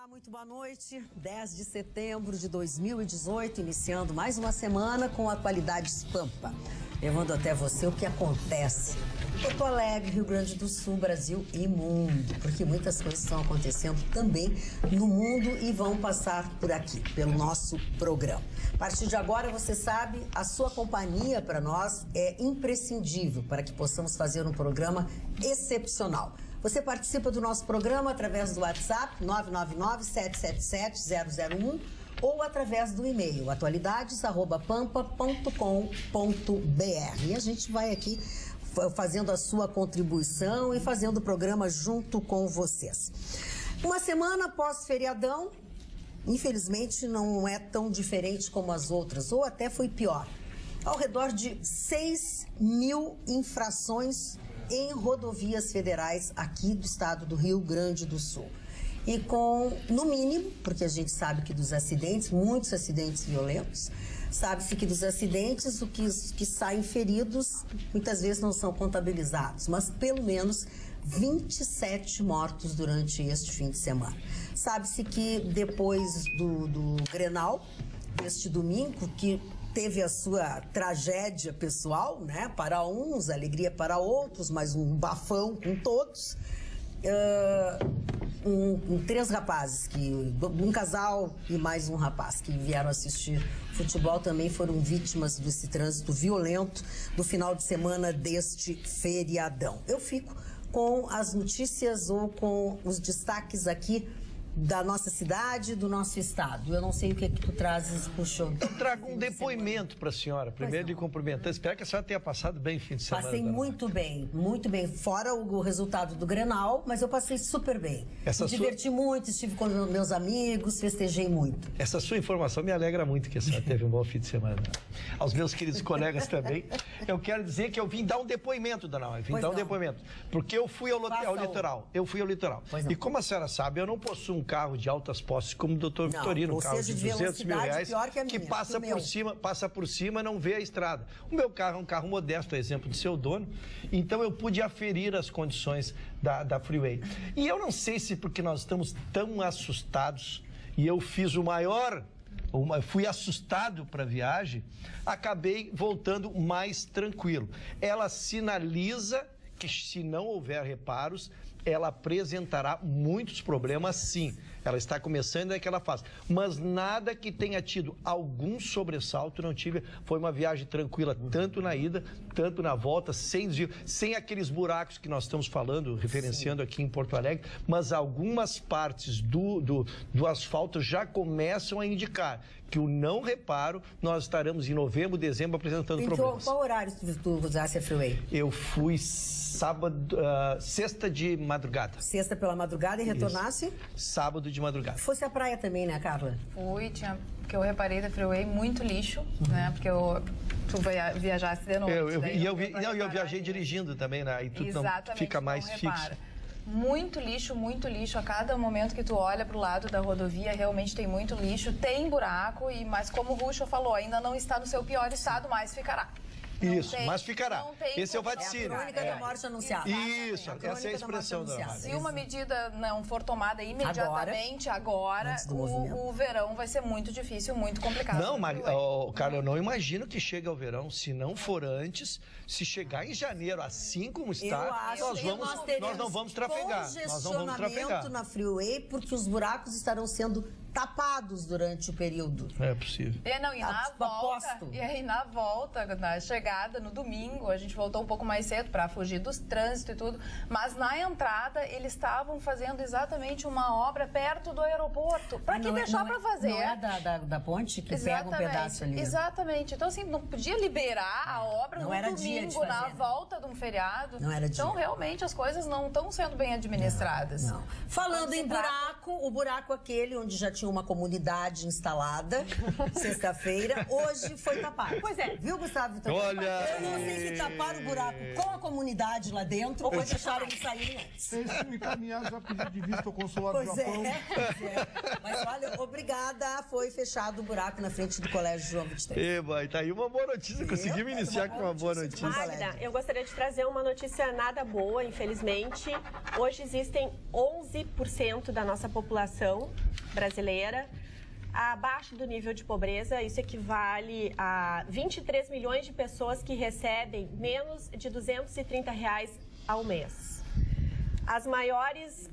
Muito boa noite, 10 de setembro de 2018, iniciando mais uma semana com Atualidades Pampa, levando até você o que acontece em Porto Alegre, Rio Grande do Sul, Brasil e mundo, porque muitas coisas estão acontecendo também no mundo e vão passar por aqui, pelo nosso programa. A partir de agora, você sabe, a sua companhia para nós é imprescindível para que possamos fazer um programa excepcional. Você participa do nosso programa através do WhatsApp 999-777-001 ou através do e-mail atualidades@pampa.com.br. E a gente vai aqui fazendo a sua contribuição e fazendo o programa junto com vocês. Uma semana após feriadão, infelizmente não é tão diferente como as outras, ou até foi pior. Ao redor de 6.000 infrações em rodovias federais aqui do estado do Rio Grande do Sul. E com, no mínimo, porque a gente sabe que dos acidentes, muitos acidentes violentos, sabe-se que dos acidentes, os que saem feridos, muitas vezes não são contabilizados, mas pelo menos 27 mortos durante este fim de semana. Sabe-se que depois do Grenal, deste domingo, que teve a sua tragédia pessoal, né? Para uns, alegria para outros, mas um bafão com todos. Três rapazes, um casal e mais um rapaz que vieram assistir futebol também foram vítimas desse trânsito violento do final de semana deste feriadão. Eu fico com as notícias ou com os destaques aqui da nossa cidade, do nosso estado. Eu não sei o que tu trazes, puxou. Eu trago um depoimento para a senhora, primeiro lhe cumprimentando. Espero que a senhora tenha passado bem o fim de semana. Passei muito bem, fora o resultado do Grenal, mas eu passei super bem. Me diverti muito, estive com meus amigos, festejei muito. Essa sua informação me alegra muito que a senhora teve um bom fim de semana. Aos meus queridos colegas também, eu quero dizer que eu vim dar um depoimento, dona Maria, depoimento, porque eu fui ao litoral. E como a senhora sabe, eu não possuo um carro de altas posses como o doutor Vitorino, um carro de 200 mil reais, que passa por cima, não vê a estrada. O meu carro é um carro modesto, a exemplo de seu dono, então eu pude aferir as condições da Freeway. E eu não sei se porque nós estamos tão assustados, e eu fiz fui assustado para a viagem, acabei voltando mais tranquilo. Ela sinaliza que se não houver reparos, ela apresentará muitos problemas, sim. Ela está começando naquela fase. Mas nada que tenha tido algum sobressalto, não tive. Foi uma viagem tranquila, tanto na ida, tanto na volta, sem desvio, sem aqueles buracos que nós estamos falando, referenciando aqui em Porto Alegre, mas algumas partes do asfalto já começam a indicar que o não reparo, nós estaremos em novembro, dezembro apresentando problemas. Qual horário tu usasse a Freeway? Eu fui sexta de madrugada. Sexta pela madrugada e retornasse? Sábado de madrugada. Fosse a praia também, né, Carla? Fui, porque eu reparei da Freeway muito lixo, né, porque tu viajasse de noite. Eu viajei dirigindo também, né, e tudo fica mais fixo. Muito lixo, a cada momento que tu olha para o lado da rodovia, realmente tem muito lixo, tem buraco, mas como o Rucho falou, ainda não está no seu pior estado, mas ficará. Mas ficará. Esse é o vaticínio. A crônica da morte anunciada. Isso, essa é a expressão da morte. Se uma medida não for tomada imediatamente, agora o verão vai ser muito difícil, muito complicado. Não, Carla, eu não imagino que chegue ao verão, se não for antes, se chegar em janeiro, assim como está, nós não vamos trafegar. Nós não vamos trafegar na Freeway, porque os buracos estarão sendo tapados durante o período. É possível. E aí na volta, na chegada, no domingo, a gente voltou um pouco mais cedo para fugir dos trânsitos e tudo, mas na entrada eles estavam fazendo exatamente uma obra perto do aeroporto. Para que deixar para fazer? Não é da ponte que pega um pedaço ali. Exatamente. Então, assim, não podia liberar a obra no domingo, na volta de um feriado. Não era dia. Então, realmente, as coisas não estão sendo bem administradas. Não. Falando em buraco, o buraco aquele onde já tinha tinha uma comunidade instalada, sexta-feira, hoje foi tapado. Pois é. Viu, Gustavo? Olha! Eu não sei se taparam o buraco com a comunidade lá dentro ou deixaram eles saírem antes. Eles tinham encaminhado já pedido de vista ao consulado do Japão. Pois é. Mas olha, obrigada, foi fechado o buraco na frente do Colégio João 23. Eba, tá aí uma boa notícia, conseguimos iniciar com uma boa notícia. Magda, eu gostaria de trazer uma notícia nada boa, infelizmente. Hoje existem 11% da nossa população brasileira abaixo do nível de pobreza. Isso equivale a 23 milhões de pessoas que recebem menos de R$230 ao mês. As maiores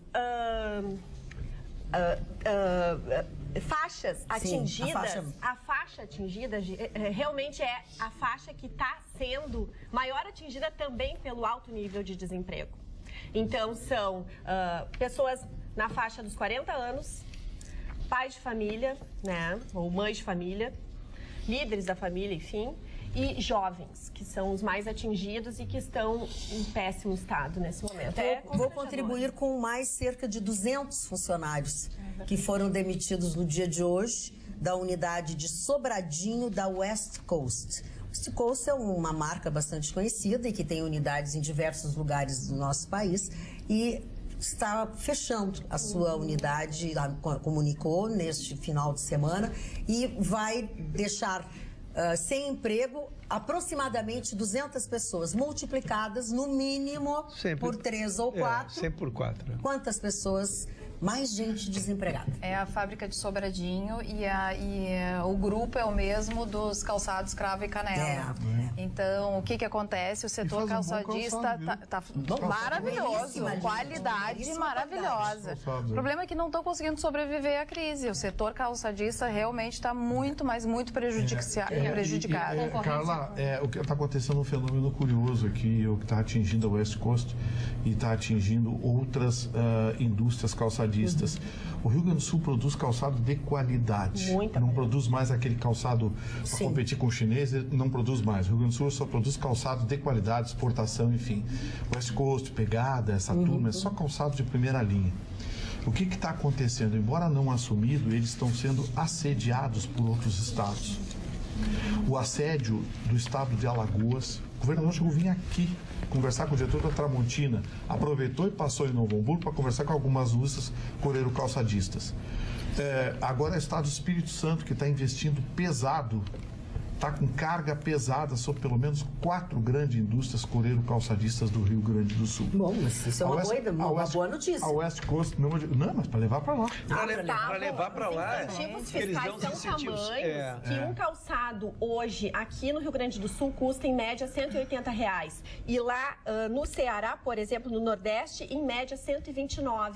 faixas atingidas, a faixa atingida realmente é a faixa que está sendo maior atingida também pelo alto nível de desemprego. Então, são pessoas na faixa dos 40 anos, pais de família, né, ou mães de família, líderes da família, enfim, e jovens, que são os mais atingidos e que estão em péssimo estado nesse momento. Vou contribuir com mais cerca de 200 funcionários que foram demitidos no dia de hoje da unidade de Sobradinho da West Coast. West Coast é uma marca bastante conhecida e que tem unidades em diversos lugares do nosso país e está fechando a sua unidade, comunicou neste final de semana, e vai deixar sem emprego aproximadamente 200 pessoas, multiplicadas no mínimo por 3 ou 4. Sempre por 4. Né? Quantas pessoas? Mais gente desempregada. É a fábrica de Sobradinho e o grupo é o mesmo dos calçados Cravo e Canela. Então, o que acontece? O setor calçadista está maravilhoso, qualidade maravilhosa. O problema é que não estão conseguindo sobreviver à crise. O setor calçadista realmente está muito, mas muito prejudicado. Carla, o que está acontecendo é um fenômeno curioso aqui, o que está atingindo a West Coast e está atingindo outras indústrias calçadistas. O Rio Grande do Sul produz calçado de qualidade. Não produz mais aquele calçado para competir com o chinês, não produz mais. O Rio Grande do Sul só produz calçado de qualidade, exportação, enfim. West Coast, Pegada, essa turma, é só calçado de primeira linha. O que está acontecendo? Embora não assumido, eles estão sendo assediados por outros estados. O assédio do estado de Alagoas, o governador chegou a vir aqui conversar com o diretor da Tramontina, aproveitou e passou em Novo Hamburgo para conversar com algumas indústrias coreiro-calçadistas. Agora é o estado do Espírito Santo que está investindo pesado, está com carga pesada sobre pelo menos 4 grandes indústrias coreiro-calçadistas do Rio Grande do Sul. Bom, mas isso é uma boa notícia. A West Coast, não, mas para levar para lá. Para levar para lá, os incentivos fiscais são tamanhos que um calçado hoje, aqui no Rio Grande do Sul, custa em média R$180. E lá no Ceará, por exemplo, no Nordeste, em média R$129.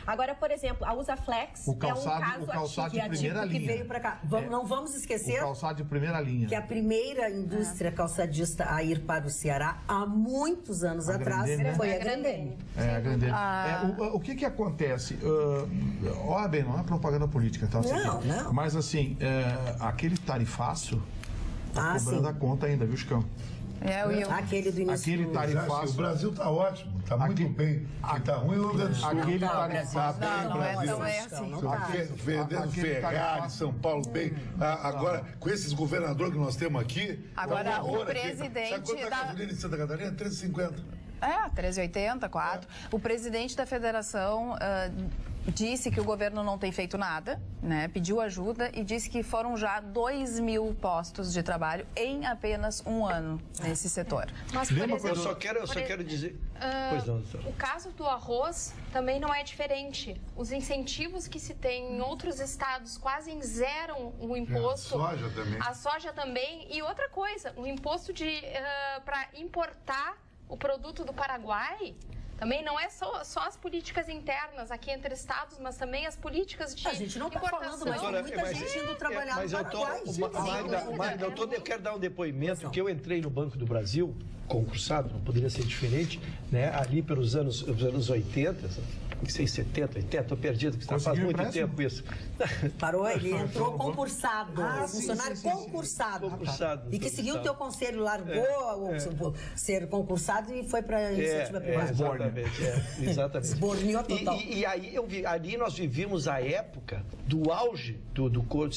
Agora, por exemplo, a Usaflex o calçado de primeira linha. Que veio para cá. Não vamos esquecer. O calçado de primeira linha. Que a primeira indústria calçadista a ir para o Ceará, há muitos anos atrás, foi a Grendene. A Grendene. O que acontece? Bem, não é propaganda política, tá? Não. Mas assim, aquele tarifaço está cobrando a conta ainda, viu, Chicão? Aquele do início. Aquele tarifaço. O Brasil está ótimo, está muito bem. O que está ruim é o Rio Grande do Sul. Aquele tarifaço. Não é assim. Vendendo Ferrari, São Paulo bem. Agora, com esses governadores que nós temos aqui. Agora, o presidente. Sabe quanto é a gasolina em Santa Catarina? 13,50. 13,80, 4. O presidente da federação disse que o governo não tem feito nada, né? Pediu ajuda e disse que foram já 2.000 postos de trabalho em apenas um ano nesse setor. Mas, por exemplo, eu só quero dizer... Pois não, o caso do arroz também não é diferente. Os incentivos que se tem em outros estados quase zeram o imposto. A soja também. A soja também. E outra coisa, o imposto para importar o produto do Paraguai... Também não é só as políticas internas aqui entre estados, mas também as políticas de importação. A gente não está falando, mas tem muita gente indo trabalhar no Paraguai. Magda, eu quero dar um depoimento que eu entrei no Banco do Brasil, concursado, não poderia ser diferente, né? Ali pelos anos 80, não sei, 70, 80, estou perdido, porque faz muito tempo isso. Parou, ele entrou concursado, funcionário concursado. E que seguiu o teu conselho, largou ser concursado e foi para a iniciativa privada. Exatamente. Esborniou total. E aí ali nós vivíamos a época do auge do couro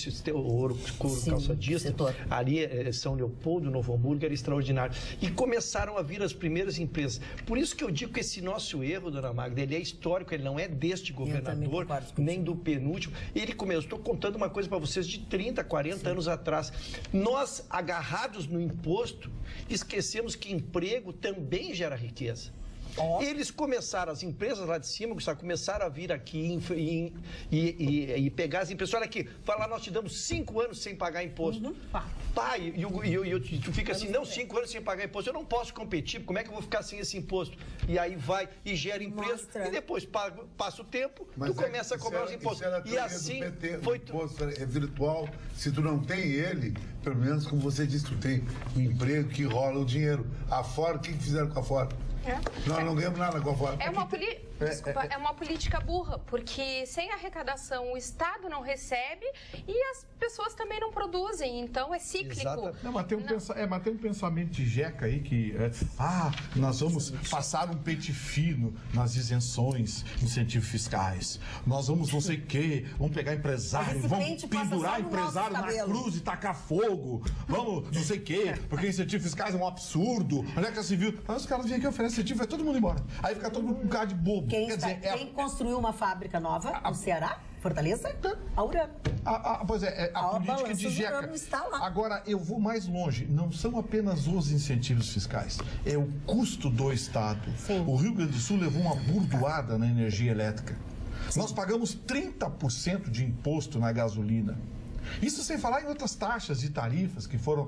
calçadista. Ali São Leopoldo, Novo Hamburgo, era extraordinário. E começaram a vir as primeiras empresas. Por isso que eu digo que esse nosso erro, dona Magda, ele é histórico, ele não é deste governador, nem do penúltimo. Ele começou, estou contando uma coisa para vocês de 30, 40 anos atrás. Nós, agarrados no imposto, esquecemos que emprego também gera riqueza. Eles começaram, as empresas lá de cima começaram a vir aqui e pegar as empresas. Olha aqui, falar, nós te damos 5 anos sem pagar imposto. E tu fica assim, não, 5 anos sem pagar imposto, eu não posso competir, como é que eu vou ficar sem esse imposto? E aí vai e gera empresa, e depois passa o tempo, tu começa a cobrar os impostos. E assim foi... O imposto é virtual, se tu não tem ele, pelo menos como você disse, tu tem um emprego que rola o dinheiro. A Ford, o que fizeram com a Ford? Nós não ganhamos nada com a Ford. É uma política burra, porque sem arrecadação o Estado não recebe e as pessoas também não produzem, então é cíclico. Não, mas tem um pensamento de jeca aí que nós vamos passar um pente fino nas isenções, incentivos fiscais. Nós vamos não sei o quê, vamos pegar empresário, vamos pendurar empresário na cruz e tacar fogo, vamos não sei o quê, porque incentivos fiscais é um absurdo. Onde é que você viu? Aí os caras vêm aqui oferecem incentivo, vai todo mundo embora. Aí fica todo mundo com cara de bobo. Quem construiu uma fábrica nova no Ceará? Fortaleza? A Urano. Pois é, a política de jeca. Agora, eu vou mais longe. Não são apenas os incentivos fiscais. É o custo do Estado. Sim. O Rio Grande do Sul levou uma burdoada na energia elétrica. Sim. Nós pagamos 30% de imposto na gasolina. Isso sem falar em outras taxas e tarifas que foram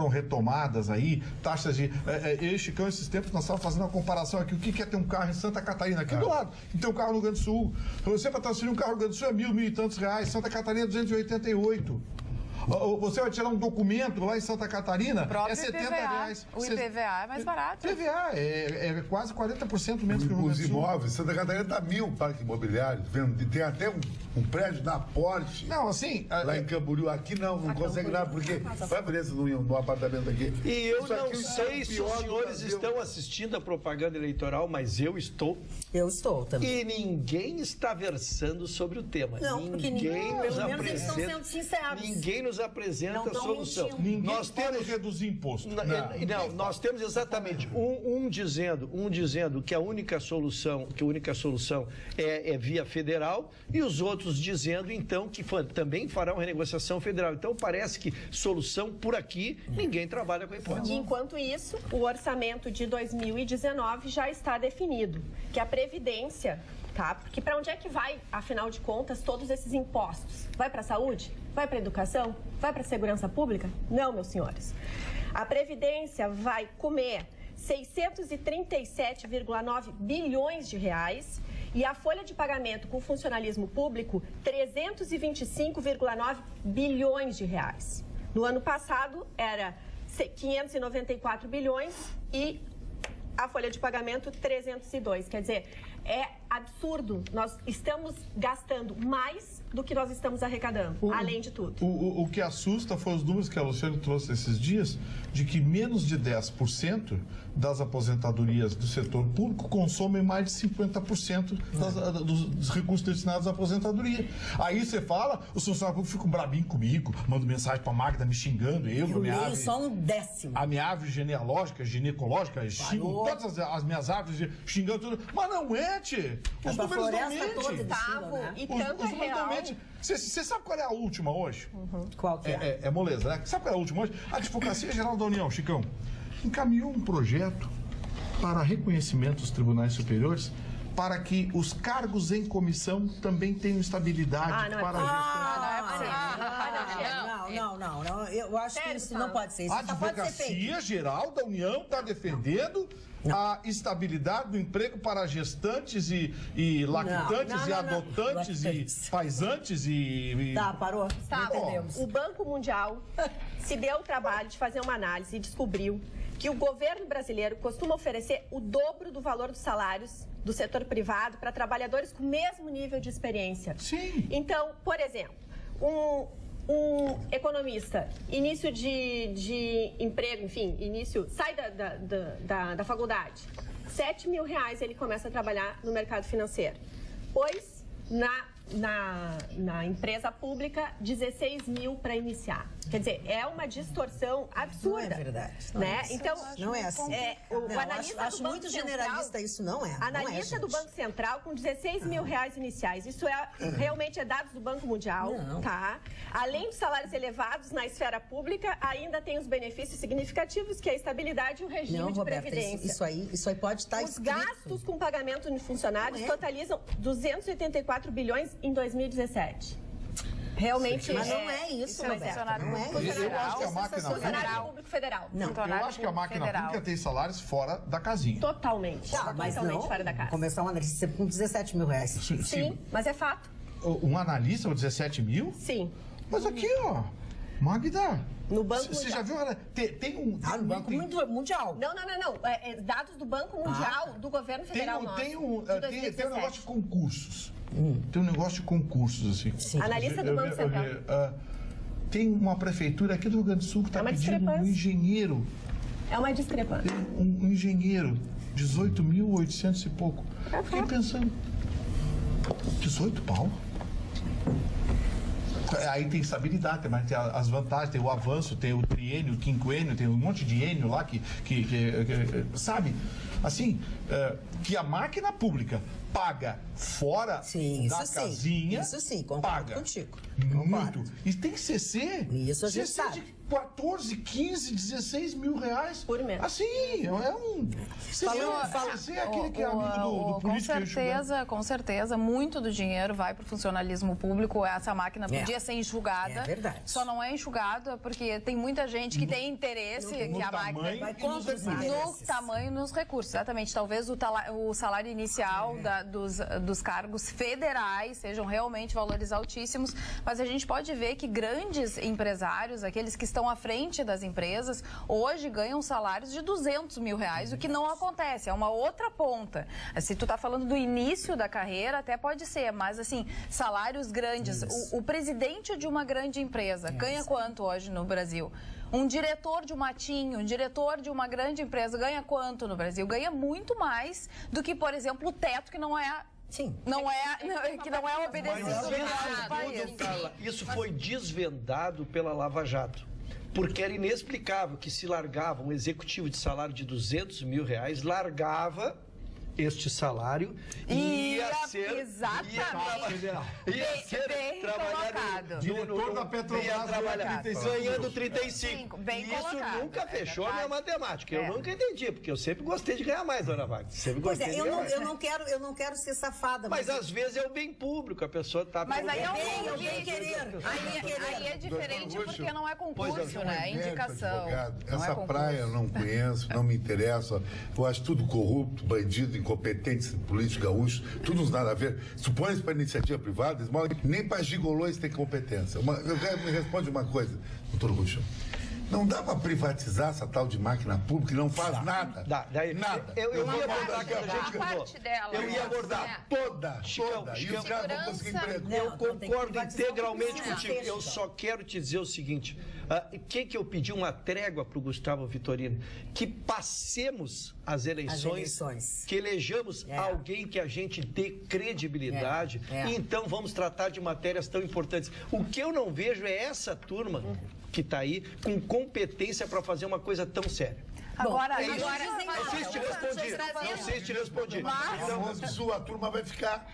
retomadas aí, taxas de... Eu e Chicão, esses tempos, nós estávamos fazendo uma comparação aqui, o que é ter um carro em Santa Catarina, aqui do lado, e ter um carro no Rio Grande do Sul. Você para transferir um carro no Rio Grande do Sul é mil e tantos reais, Santa Catarina 288. Você vai tirar um documento lá em Santa Catarina, é 70 reais. O IPVA é mais barato. IPVA é quase 40% menos que o Rio Grande do Sul. Os imóveis, Santa Catarina dá 1.000 parques imobiliários, tem até um prédio da Porsche. Não, assim... Lá em Camboriú, aqui não consegue nada, porque vai ver no apartamento aqui. E eu não sei se os senhores estão assistindo a propaganda eleitoral, mas eu estou. Eu estou também. E ninguém está versando sobre o tema. Não, porque ninguém nos pelo menos eles estão sendo sinceros. Ninguém nos apresenta a solução. Ninguém nós temos reduzir imposto. Não, nós temos exatamente um dizendo que a única solução é via federal e os outros dizendo então que também farão renegociação federal. Então parece que solução por aqui ninguém trabalha com a hipótese. Enquanto isso, o orçamento de 2019 já está definido, que a Previdência, tá? Porque para onde é que vai, afinal de contas, todos esses impostos? Vai para a saúde? Vai para a educação? Vai para a segurança pública? Não, meus senhores. A Previdência vai comer 637,9 bilhões de reais e a folha de pagamento com funcionalismo público 325,9 bilhões de reais. No ano passado era 594 bilhões e a folha de pagamento 302. Quer dizer, é absurdo. Nós estamos gastando mais do que nós estamos arrecadando, além de tudo. O que assusta foi os números que a Luciane trouxe esses dias, de que menos de 10% das aposentadorias do setor público consomem mais de 50% dos recursos destinados à aposentadoria. Aí você fala, os funcionários públicos ficam brabinhos comigo, mandam mensagem para a Magda me xingando, só um décimo. A minha árvore genealógica, ginecológica, xingam todas as minhas árvores, xingando tudo. Mas não é, tchê. Os números não mentem. E tanto é real. Você sabe qual é a última hoje? Qual que é? É moleza, né? Sabe qual é a última hoje? A Advocacia Geral da União, Chicão, encaminhou um projeto para reconhecimento dos tribunais superiores para que os cargos em comissão também tenham estabilidade para a gestão. Não. Eu acho que isso não pode ser. Isso a Advocacia Geral da União está defendendo a estabilidade do emprego para gestantes e lactantes e adotantes e paisantes e... Tá, parou? Tá, entendemos. O Banco Mundial se deu o trabalho de fazer uma análise e descobriu que o governo brasileiro costuma oferecer o dobro do valor dos salários do setor privado para trabalhadores com o mesmo nível de experiência. Sim. Então, por exemplo, um economista, início de emprego, enfim, sai da faculdade, R$7 mil ele começa a trabalhar no mercado financeiro. Pois, na empresa pública, 16 mil para iniciar. Quer dizer, é uma distorção absurda. Não é verdade. Né? Então, não é assim. O analista acho muito generalista isso, não é. Analista do Banco Central com 16 mil reais iniciais. Isso realmente é dados do Banco Mundial, tá? Além dos salários elevados na esfera pública, ainda tem os benefícios significativos, que é a estabilidade e o regime de previdência. Isso aí pode estar escrito. Os gastos com pagamento de funcionários totalizam 284 bilhões em 2017. Realmente mas não é isso, Roberta. Não é isso. Eu acho que a máquina funcionário público federal. Não, eu acho que a máquina pública tem salários fora da casinha. Totalmente. Mas totalmente não, fora da casa. Começar um analista com 17 mil reais. Sim, mas é fato. Um analista com 17 mil? Sim. Mas aqui, ó, Magda. No Banco Você já viu? Tem um. No Banco Mundial. Não. Dados do Banco Mundial, do governo federal. Tem um negócio de concursos. Tem um negócio de concursos, assim. Sim. Analista do Banco Central. Tem uma prefeitura aqui do Rio Grande do Sul que está pedindo um engenheiro. É uma discrepância. Um engenheiro, 18.800 e pouco. Fiquei pensando, 18 pau? Aí tem estabilidade, mas tem as vantagens, tem o avanço, tem o triênio, o quinquênio, tem um monte de ênio lá que sabe? Assim, que a máquina pública paga fora da casinha. Isso sim, concordo contigo. Muito. E tem CC. Isso a gente CC sabe. de 14, 15, 16 mil reais. Por mês. Assim, é um... CC é aquele que é amigo do político. Com certeza, muito do dinheiro vai para o funcionalismo público. Essa máquina podia ser enxugada. É verdade. Só não é enxugada porque tem muita gente que tem interesse que a máquina vai contra os interesses. No tamanho e nos recursos. Exatamente. Talvez o salário inicial dos cargos federais sejam realmente valores altíssimos, mas a gente pode ver que grandes empresários, aqueles que estão à frente das empresas, hoje ganham salários de 200 mil reais, o que não acontece, é uma outra ponta. Se tu tá falando do início da carreira, até pode ser, mas assim, salários grandes. O presidente de uma grande empresa ganha quanto hoje no Brasil? Um diretor de uma TIM, um diretor de uma grande empresa ganha quanto no Brasil? Ganha muito mais do que, por exemplo, o teto, que não é... Sim. Que não é obedecido no país. Isso foi desvendado pela Lava Jato. Porque era inexplicável que se largava um executivo de salário de 200 mil reais, largava este salário e ia ser trabalhar diretor da Petrobras ganhando 35. Isso nunca fechou a minha matemática. Eu nunca entendi, porque eu sempre gostei de ganhar mais, dona Wagner. Sempre gostei de ganhar mais. Eu não quero ser safada. Mas às vezes é o bem público, a pessoa está... Mas aí é o bem querer. Aí é diferente porque não é concurso, né? É indicação. Essa praia eu não conheço, não me interessa. Eu acho tudo corrupto, bandido, incompetentes, políticos gaúchos, tudo nada a ver. Supõe-se para iniciativa privada, nem para gigolões tem competência. Me responde uma coisa, doutor Ruxo. Não dá para privatizar essa tal de máquina pública que não faz nada. Nada. Eu ia abordar aquela gente parte dela. Eu ia abordar toda. E os caras vão conseguir emprego. Eu concordo integralmente contigo. Eu só quero te dizer o seguinte. Que eu pedi uma trégua para o Gustavo Vitorino? Que passemos as eleições. Que elejamos alguém que a gente dê credibilidade. E então vamos tratar de matérias tão importantes. O que eu não vejo é essa turma que está aí com competência para fazer uma coisa tão séria. Agora, não sei se te respondi. Então, sua turma vai ficar.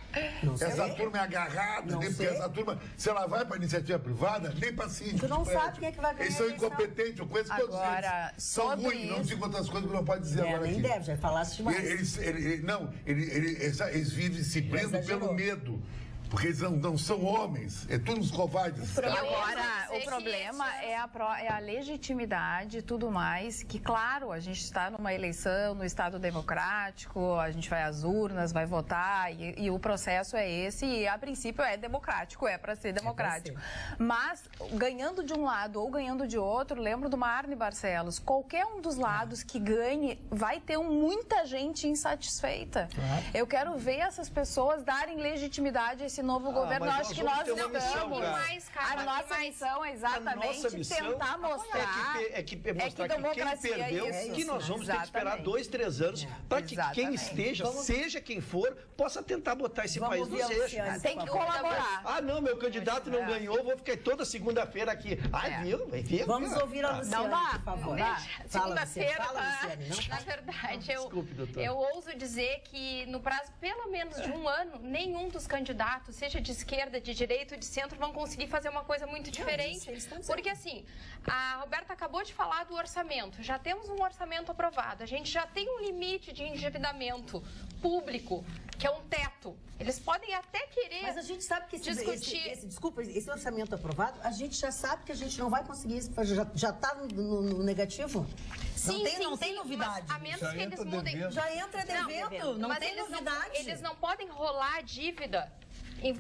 Essa turma é agarrada, porque essa turma, se ela vai para a iniciativa privada, nem para si. Tu não sabe quem é que vai ganhar. Eles são incompetentes, eu conheço todos eles. São ruins, não digo outras coisas que não pode dizer agora nem aqui. Deve, já falasse demais. Eles vivem se prendendo pelo medo. Porque eles não são homens, é todos os covardes. Agora, o problema é a legitimidade e tudo mais, que claro, a gente está numa eleição no Estado democrático, a gente vai às urnas, vai votar, e o processo é esse, e a princípio é democrático, é para ser democrático. Mas, ganhando de um lado ou ganhando de outro, lembro do Marne Barcelos, qualquer um dos lados que ganhe, vai ter muita gente insatisfeita. Eu quero ver essas pessoas darem legitimidade a esse esse novo governo, eu acho que nós não temos mais, a nossa missão é exatamente tentar mostrar que quem perdeu, que nós vamos ter que esperar 2, 3 anos para que quem esteja, seja quem for, possa tentar botar esse país nos eixos. Tem que colaborar. Ah, não, meu candidato não ganhou, vou ficar toda segunda-feira aqui. Ai, viu? Vamos ouvir a Luciane, por favor. Segunda-feira, na verdade, eu ouso dizer que no prazo pelo menos de um ano, nenhum dos candidatos, seja de esquerda, de direita ou de centro, vão conseguir fazer uma coisa muito diferente. Porque assim, a Roberta acabou de falar do orçamento. Já temos um orçamento aprovado. A gente já tem um limite de endividamento público, que é um teto. Eles podem até querer. Mas a gente sabe que discutir. Esse orçamento aprovado, a gente já sabe que a gente não vai conseguir isso. Já está no negativo? Sim, não tem novidade. A menos que eles mudem. Já entra devendo, não tem novidade. Eles não podem rolar a dívida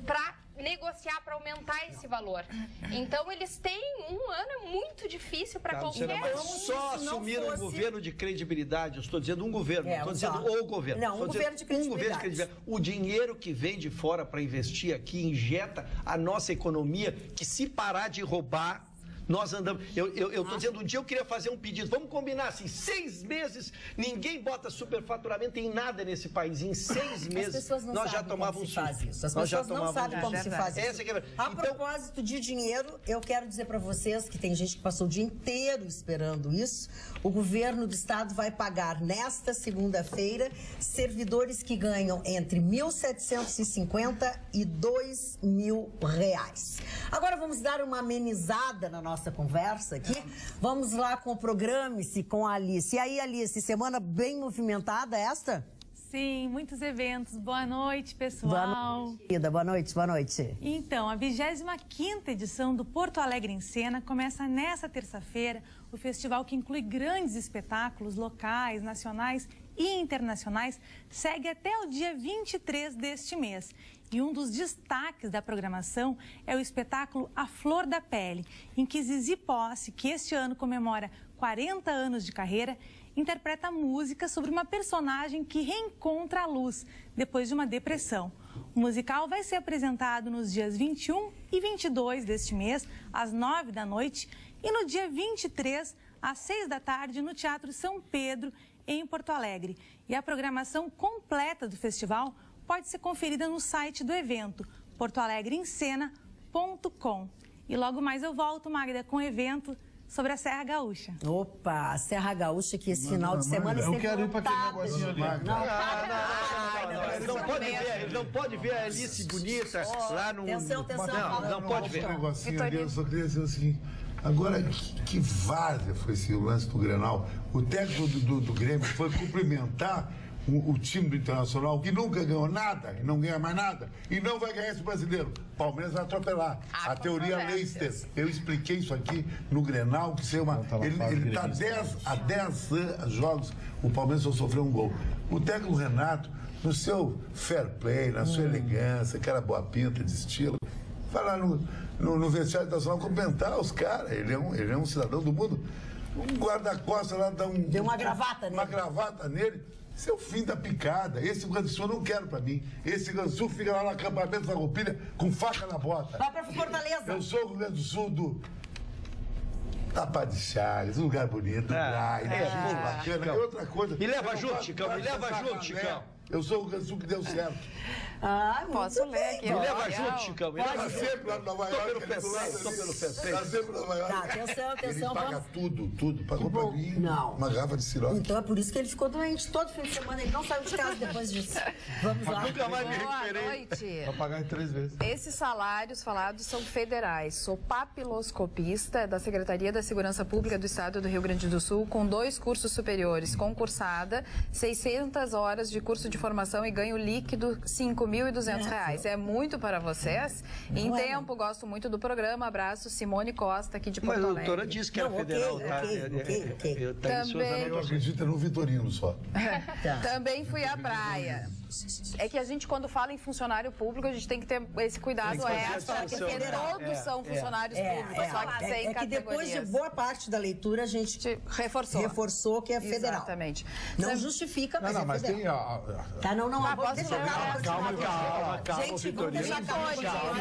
para negociar, para aumentar esse valor. Então, eles têm um ano muito difícil para qualquer um. Só assumir um governo de credibilidade. Eu estou dizendo um governo, não estou dizendo o governo. Não, um governo de credibilidade. O dinheiro que vem de fora para investir aqui injeta a nossa economia, que se parar de roubar, nós andamos... Eu estou dizendo, um dia eu queria fazer um pedido. Vamos combinar assim, 6 meses, ninguém bota superfaturamento em nada nesse país. Em 6 meses, nós já tomávamos isso. As pessoas não sabem como se faz isso. A propósito de dinheiro, eu quero dizer para vocês que tem gente que passou o dia inteiro esperando isso. O governo do estado vai pagar nesta segunda-feira servidores que ganham entre R$ 1.750 e R$ 2.000. Agora vamos dar uma amenizada na nossa conversa aqui. Vamos lá com o Programe-se com a Alice. E aí, Alice, semana bem movimentada esta? Sim, muitos eventos. Boa noite, pessoal. Boa noite, boa noite. Então, a 25ª edição do Porto Alegre em Cena começa nesta terça-feira. O festival, que inclui grandes espetáculos locais, nacionais e internacionais, segue até o dia 23 deste mês. E um dos destaques da programação é o espetáculo A Flor da Pele, em que Zizi Posse, que este ano comemora 40 anos de carreira, interpreta música sobre uma personagem que reencontra a luz depois de uma depressão. O musical vai ser apresentado nos dias 21 e 22 deste mês, às 9 da noite, e no dia 23, às 6 da tarde, no Teatro São Pedro, em Porto Alegre. E a programação completa do festival pode ser conferida no site do evento, portoalegreencena.com. E logo mais eu volto, Magda, com o evento sobre a Serra Gaúcha. Opa, a Serra Gaúcha, que esse final de semana eu quero ir para aquele negocinho ali. Não pode ver a Alice bonita lá no... Atenção, não pode ver. Negocinho ali, eu só queria dizer assim... Agora, que várzea foi esse lance do Grenal? O técnico do Grêmio foi cumprimentar o time do Internacional, que nunca ganhou nada, e não ganha mais nada, e não vai ganhar esse brasileiro. Palmeiras vai atropelar. A teoria Leicester. Eu expliquei isso aqui no Grenal, que ele está há 10 jogos, o Palmeiras só sofreu um gol. O técnico Renato, no seu fair play, na sua elegância, aquela boa pinta de estilo, vai lá no vestiário internacional cumprimentar os caras. Ele é um cidadão do mundo. Um guarda-costas lá deu uma gravata nele. Uma gravata nele. Esse é o fim da picada. Esse Rio Grande do Sul eu não quero pra mim. Esse Rio Grande do Sul fica lá no acampamento da Roupilha com faca na bota. Vai pra Fortaleza. Eu sou o Rio Grande do Sul Tapa de Chagas, um lugar bonito, bacana. É outra coisa. Me leva junto, Chicão. Me leva junto, Chicão. Eu sou o Rio Grande do Sul que deu certo. Posso ler aqui. Me leva junto, Chicão. Me leva sempre lá no Nova York. Estou pelo pé. Está sempre no Nova York. Atenção. Ele paga tudo. Pagou pra mim uma garrafa de sirope. Então é por isso que ele ficou doente todo fim de semana. Ele não saiu de casa depois disso. Vamos lá. Nunca mais me recuperei. Boa noite. Vai pagar em 3 vezes. Esses salários falados são federais. Sou papiloscopista da Secretaria da Segurança Pública do Estado do Rio Grande do Sul, com 2 cursos superiores, concursada, 600 horas de curso de formação e ganho líquido R$ 5.200. É muito para vocês. Em tempo, gosto muito do programa. Abraço, Simone Costa, aqui de Porto Alegre. Mas a doutora disse que era federal, tá? Eu acredito no Vitorino só. Também fui à praia. É que a gente, quando fala em funcionário público, a gente tem que ter esse cuidado extra, porque todos são funcionários públicos, só que sem categorias. Que depois de boa parte da leitura, a gente reforçou que é federal. Exatamente. Não justifica, mas mas federal. tem... Calma. Gente, vamos deixar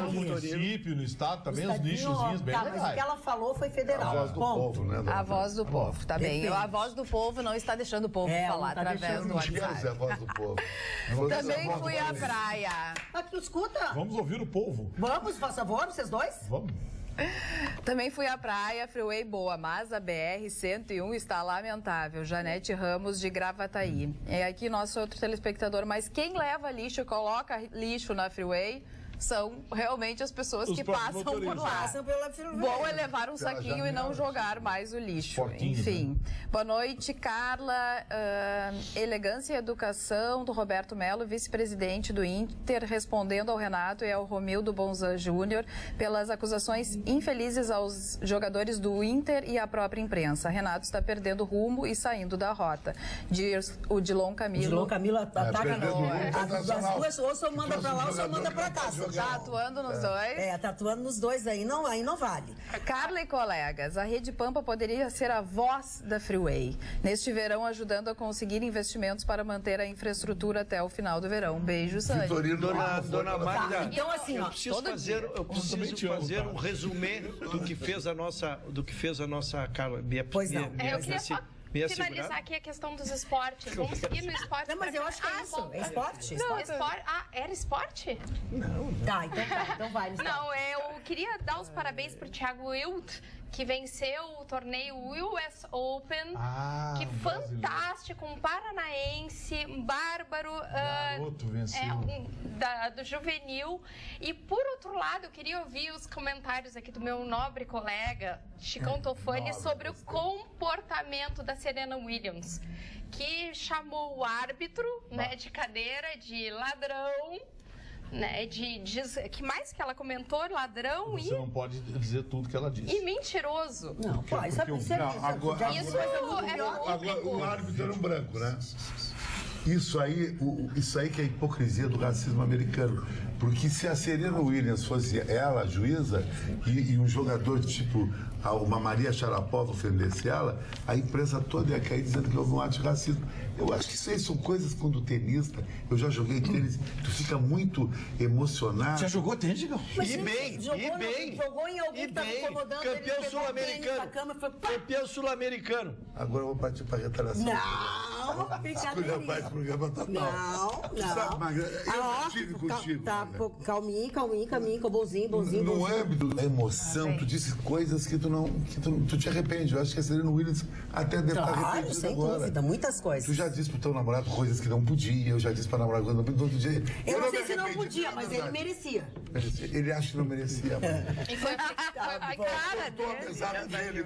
no município, no estado, também os nichozinhos bem legais. Mas o que ela falou foi federal. A voz do povo, né? A voz do povo, tá bem. A voz do povo não está deixando o povo falar através do WhatsApp. A voz do povo. Também fui à praia. Aqui, escuta. Vamos ouvir o povo. Vamos, por favor, vocês dois? Vamos. Também fui à praia, freeway boa, mas a BR-101 está lamentável. Janete Ramos, de Gravataí. É aqui nosso outro telespectador, mas quem leva lixo e coloca lixo na freeway são realmente as pessoas que passam por lá. Bom é levar um saquinho e não jogar mais o lixo. Enfim. Boa noite, Carla. Elegância e Educação, do Roberto Melo, vice-presidente do Inter, respondendo ao Renato e ao Romildo Bonzan Júnior pelas acusações infelizes aos jogadores do Inter e à própria imprensa. Renato está perdendo rumo e saindo da rota. Diz o Dilon Camilo. O Dilon Camilo ataca as duas, ou só manda pra lá ou só manda pra cá. Tá atuando nos dois. Tá atuando nos dois aí não vale. Carla e colegas, a Rede Pampa poderia ser a voz da Freeway. Neste verão, ajudando a conseguir investimentos para manter a infraestrutura até o final do verão. Beijo, Sânia. Dona Magda, então, assim, eu preciso fazer um resumê do que fez a nossa Carla. Pois não. Eu queria só finalizar aqui a questão dos esportes. Vamos seguir no esporte. Não, mas eu acho que é isso. É esporte? Não, esporte. Era esporte? Não. Tá, então vai. Não, eu queria dar os parabéns pro Thiago Wilt, que venceu o torneio US Open. Que fantástico, um paranaense, um bárbaro. Garoto venceu. Do juvenil. E, por outro lado, eu queria ouvir os comentários aqui do meu nobre colega, Chicão Tofani, sobre o comportamento da Serena Williams, que chamou o árbitro, né, de cadeira, de ladrão, né, que mais que ela comentou? Ladrão. Você não pode dizer tudo que ela disse. E mentiroso. Não, isso é o árbitro era um branco, né? Isso aí que é a hipocrisia do racismo americano. Porque se a Serena Williams fosse ela, a juíza, e um jogador tipo uma Maria Sharapova ofendesse ela, a imprensa toda ia cair dizendo que houve um ato de racismo. Eu acho que isso aí são coisas quando o tenista, eu já joguei tênis, tu fica muito emocionado. Já jogou tênis, Gigão? E bem. Jogou em alguém que estava incomodando campeão sul-americano. Agora eu vou partir para a retaliação. Não, brincadeira. Não. Eu estive contigo. Tá, calminho, com bonzinho. No âmbito da emoção, tu disse coisas que tu te arrepende. Eu acho que a Serena Williams até deve estar arrependida sem agora. Dúvida, muitas coisas. Tu já disse pro teu namorado coisas que não podia, eu já disse pra namorada coisas que não podia. Eu não sei se não podia, mas ele merecia. Ele acha que não merecia. E foi a cara dele.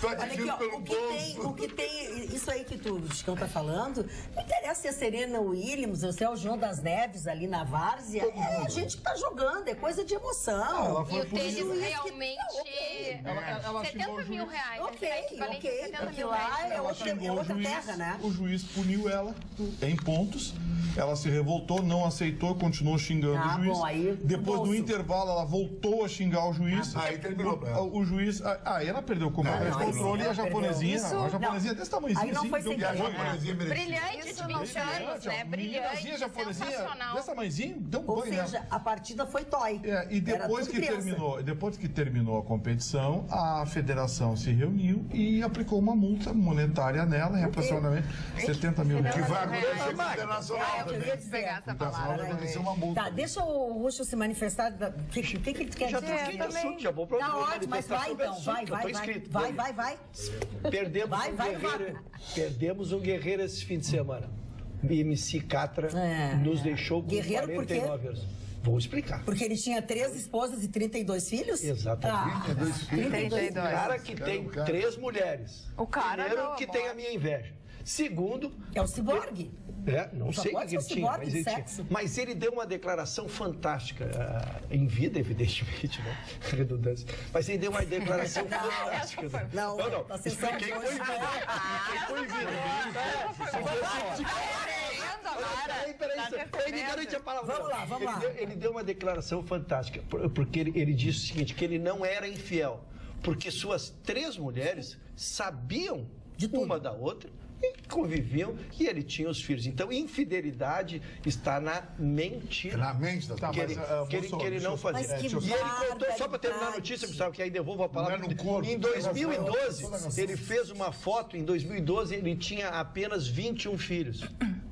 Tô atingindo pelo bolso. O que tem, isso aí que tu, Chicão, tá falando, não interessa se é Serena Williams ou se é o João das Neves ali na várzea, é a gente que tá jogando, é coisa de emoção. E o tênis realmente... Ela 70 mil reais. Ok. Aquilo lá é outra terra, né? O juiz puniu ela em pontos. Ela se revoltou, não aceitou, continuou xingando o juiz. Bom, aí, depois do intervalo, ela voltou a xingar o juiz. Aí terminou. O juiz... Aí ela perdeu o controle e a japonesinha... A japonesinha desse tamanhozinho. Aí não foi sem brilhante de 20 anos, né? Brilhante, sensacional. Desse tamanhozinho, deu um banho. Ou seja, a partida foi toy. E depois que terminou a competição, a federação se reuniu e aplicou uma multa monetária nela, em aproximadamente 70 mil reais. Que vai acontecer internacional. Eu queria pegar essa palavra. Tá, deixa o Ruxo se manifestar. O que ele quer dizer? Já troquei de assunto, já vou para Tá ótimo, mas vai então. Vai. Perdemos um guerreiro esse fim de semana. MC Catra nos deixou com 49 anos. Vou explicar. Porque ele tinha 3 esposas e 32 filhos? Exatamente. 32. O cara que tem 3 mulheres. O cara primeiro que tem a minha inveja. Segundo... É o ciborgue. Não sei o que ele tinha, mas ele deu uma declaração fantástica, em vida, evidentemente, né? Redundância. Mas ele deu uma declaração fantástica. Não. Expliquei que foi em vida. Vamos lá. Ele deu uma declaração fantástica, porque ele disse o seguinte, que ele não era infiel, porque suas 3 mulheres sabiam uma da outra, e conviviam e ele tinha os filhos. Então, infidelidade está na mentira. Na mente da que ele não fazia. E ele contou, só para terminar a notícia, Gustavo, que aí devolvo a palavra. Em 2012, ele fez uma foto, em 2012 ele tinha apenas 21 filhos.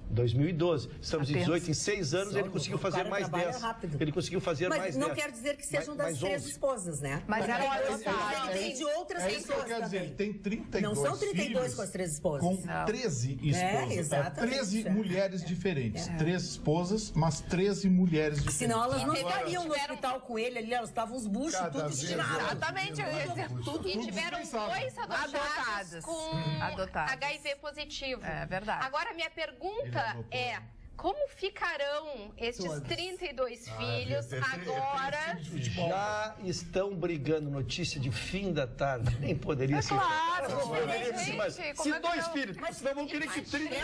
2012. Estamos em 18, em 6 anos ele conseguiu fazer mais 10. Ele conseguiu fazer mais 10. Mas não quer dizer que sejam das 3 esposas, né? Mas eram ele tem de outras pessoas isso que eu quero dizer, ele tem 32 não são 32 com as 3 esposas. Com 13 esposas. Exatamente. 13 mulheres diferentes. 3 esposas, mas 13 mulheres diferentes. Senão elas não estariam no hospital com ele ali, elas estavam os buchos, tudo estirados. Exatamente. E tiveram 2 adotados com HIV positivo. É verdade. Agora, minha pergunta é: como ficarão estes 32 filhos agora? Já estão brigando, notícia de fim da tarde. Nem poderia ser. Claro, se 2 filhos, senão vão querer que 30.